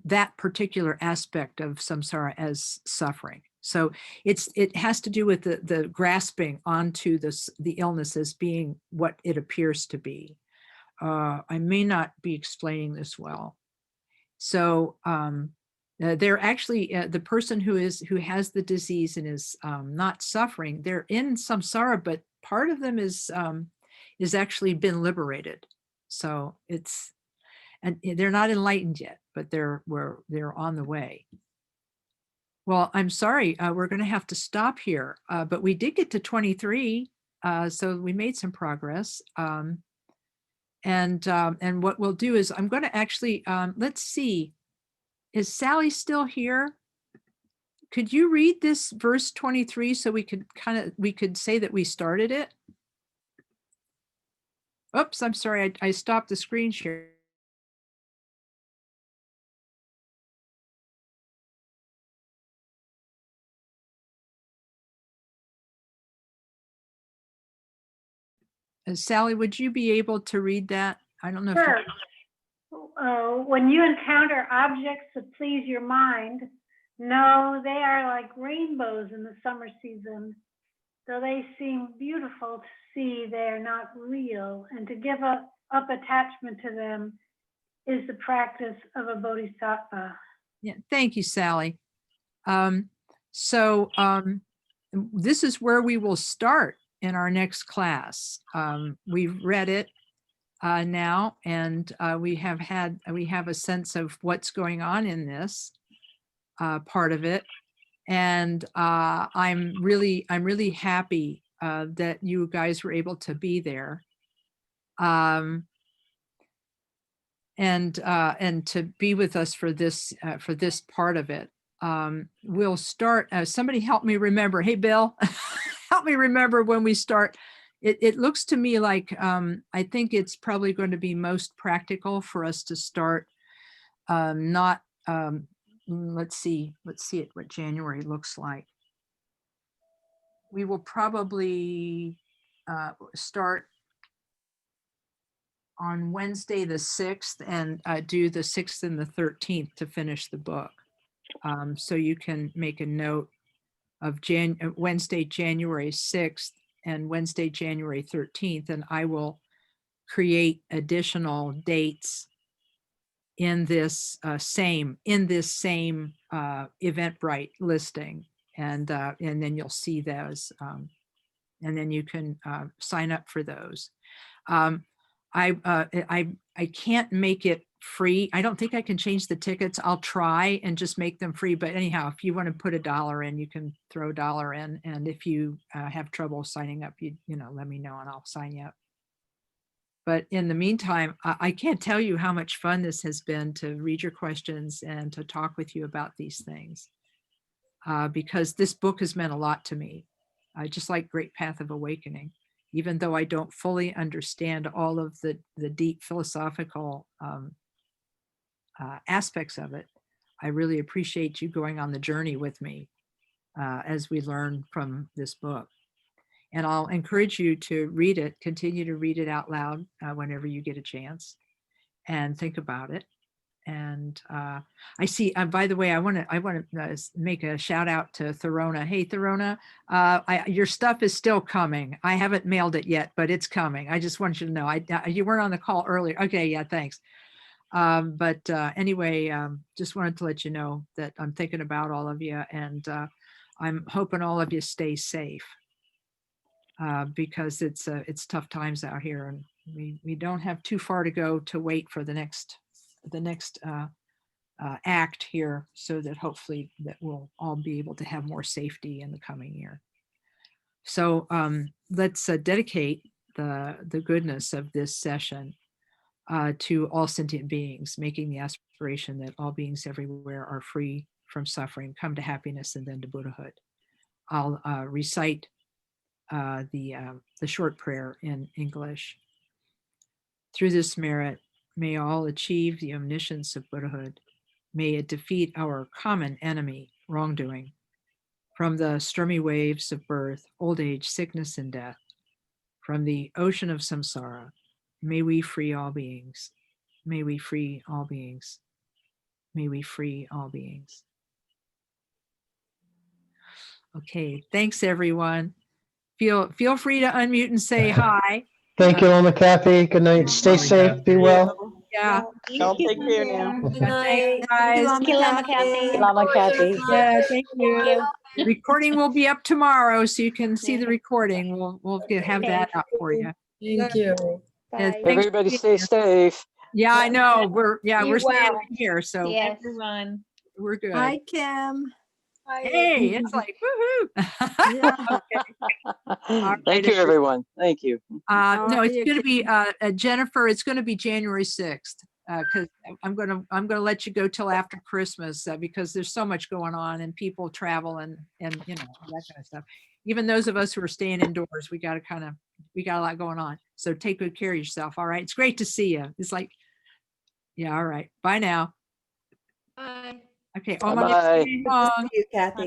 that particular aspect of samsara as suffering. So it has to do with the grasping onto the illness as being what it appears to be. I may not be explaining this well. So they're actually the person who has the disease and is not suffering. They're in samsara, but part of them is actually been liberated. So and they're not enlightened yet, but they're on the way. Well, I'm sorry, we're going to have to stop here, but we did get to 23, so we made some progress. And what we'll do is I'm going to actually let's see. Is Sally still here? Could you read this verse 23 so we could say that we started it? Oops, I'm sorry, I stopped the screen share. Sally, would you be able to read that? I don't know. Sure. When you encounter objects that please your mind, know they are like rainbows in the summer season. Though they seem beautiful to see, they are not real, and to give up attachment to them is the practice of a bodhisattva. Yeah, thank you, Sally. So this is where we will start in our next class. We've read it now, and we have a sense of what's going on in this part of it. And I'm really happy that you guys were able to be there. And to be with us for this part of it. We'll start, somebody help me remember. Hey, Bill, help me remember when we start. It looks to me like, I think it's probably going to be most practical for us to start, let's see what January looks like. We will probably start on Wednesday, the 6th, and do the 6th and the 13th to finish the book. So you can make a note of Wednesday, January 6th and Wednesday, January 13th, and I will create additional dates in this same Eventbrite listing, and then you'll see those, and then you can sign up for those. I can't make it free. I don't think I can change the tickets. I'll try and just make them free. But anyhow, if you want to put $1 in, you can throw $1 in. And if you have trouble signing up, you know, let me know and I'll sign you up. But in the meantime, I can't tell you how much fun this has been to read your questions and to talk with you about these things, because this book has meant a lot to me, just like Great Path of Awakening. Even though I don't fully understand all of the deep philosophical aspects of it, I really appreciate you going on the journey with me as we learn from this book. And I'll encourage you to read it, continue to read it out loud whenever you get a chance, and think about it. And I see, by the way, I want to make a shout out to Therona. Hey, Therona, your stuff is still coming. I haven't mailed it yet, but it's coming. I just want you to know. You weren't on the call earlier. Okay, yeah, thanks. But anyway, just wanted to let you know that I'm thinking about all of you, and I'm hoping all of you stay safe, because it's tough times out here, and we don't have too far to go to wait for the next act here, so that hopefully that we'll all be able to have more safety in the coming year. So let's dedicate the goodness of this session to all sentient beings, making the aspiration that all beings everywhere are free from suffering, come to happiness, and then to Buddhahood. I'll recite the short prayer in English. Through this merit, may all achieve the omniscience of Buddhahood. May it defeat our common enemy, wrongdoing. From the stormy waves of birth, old age, sickness, and death, from the ocean of samsara, may we free all beings. May we free all beings. May we free all beings. Okay, thanks everyone. Feel free to unmute and say hi. Thank you, Lama Kathy. Good night. Stay safe. Be well. Yeah. Y'all take care now. Good night. Guys. Thank you, Lama Kathy. Lama Kathy. Yeah, thank you. Thank you. Recording will be up tomorrow, so you can see the recording. We'll have that up for you. Thank you. Yeah, Bye. thanks. Everybody stay safe. Yeah, I know. We're Be staying well. here, so Yes. Everyone. we're good. Hi, Kim. Hey, it's like woohoo. Yeah. right, Thank you, everybody. everyone. Thank you. No, it's you going to be Jennifer. It's going to be January 6th, because I'm gonna let you go till after Christmas, because there's so much going on and people travel and you know, that kind of stuff. Even those of us who are staying indoors, we got a lot going on. So take good care of yourself. All right. It's great to see you. It's like, yeah. All right. Bye now. Bye. Okay. Bye-bye. Om Mani Padme Hum. See you, Kathy.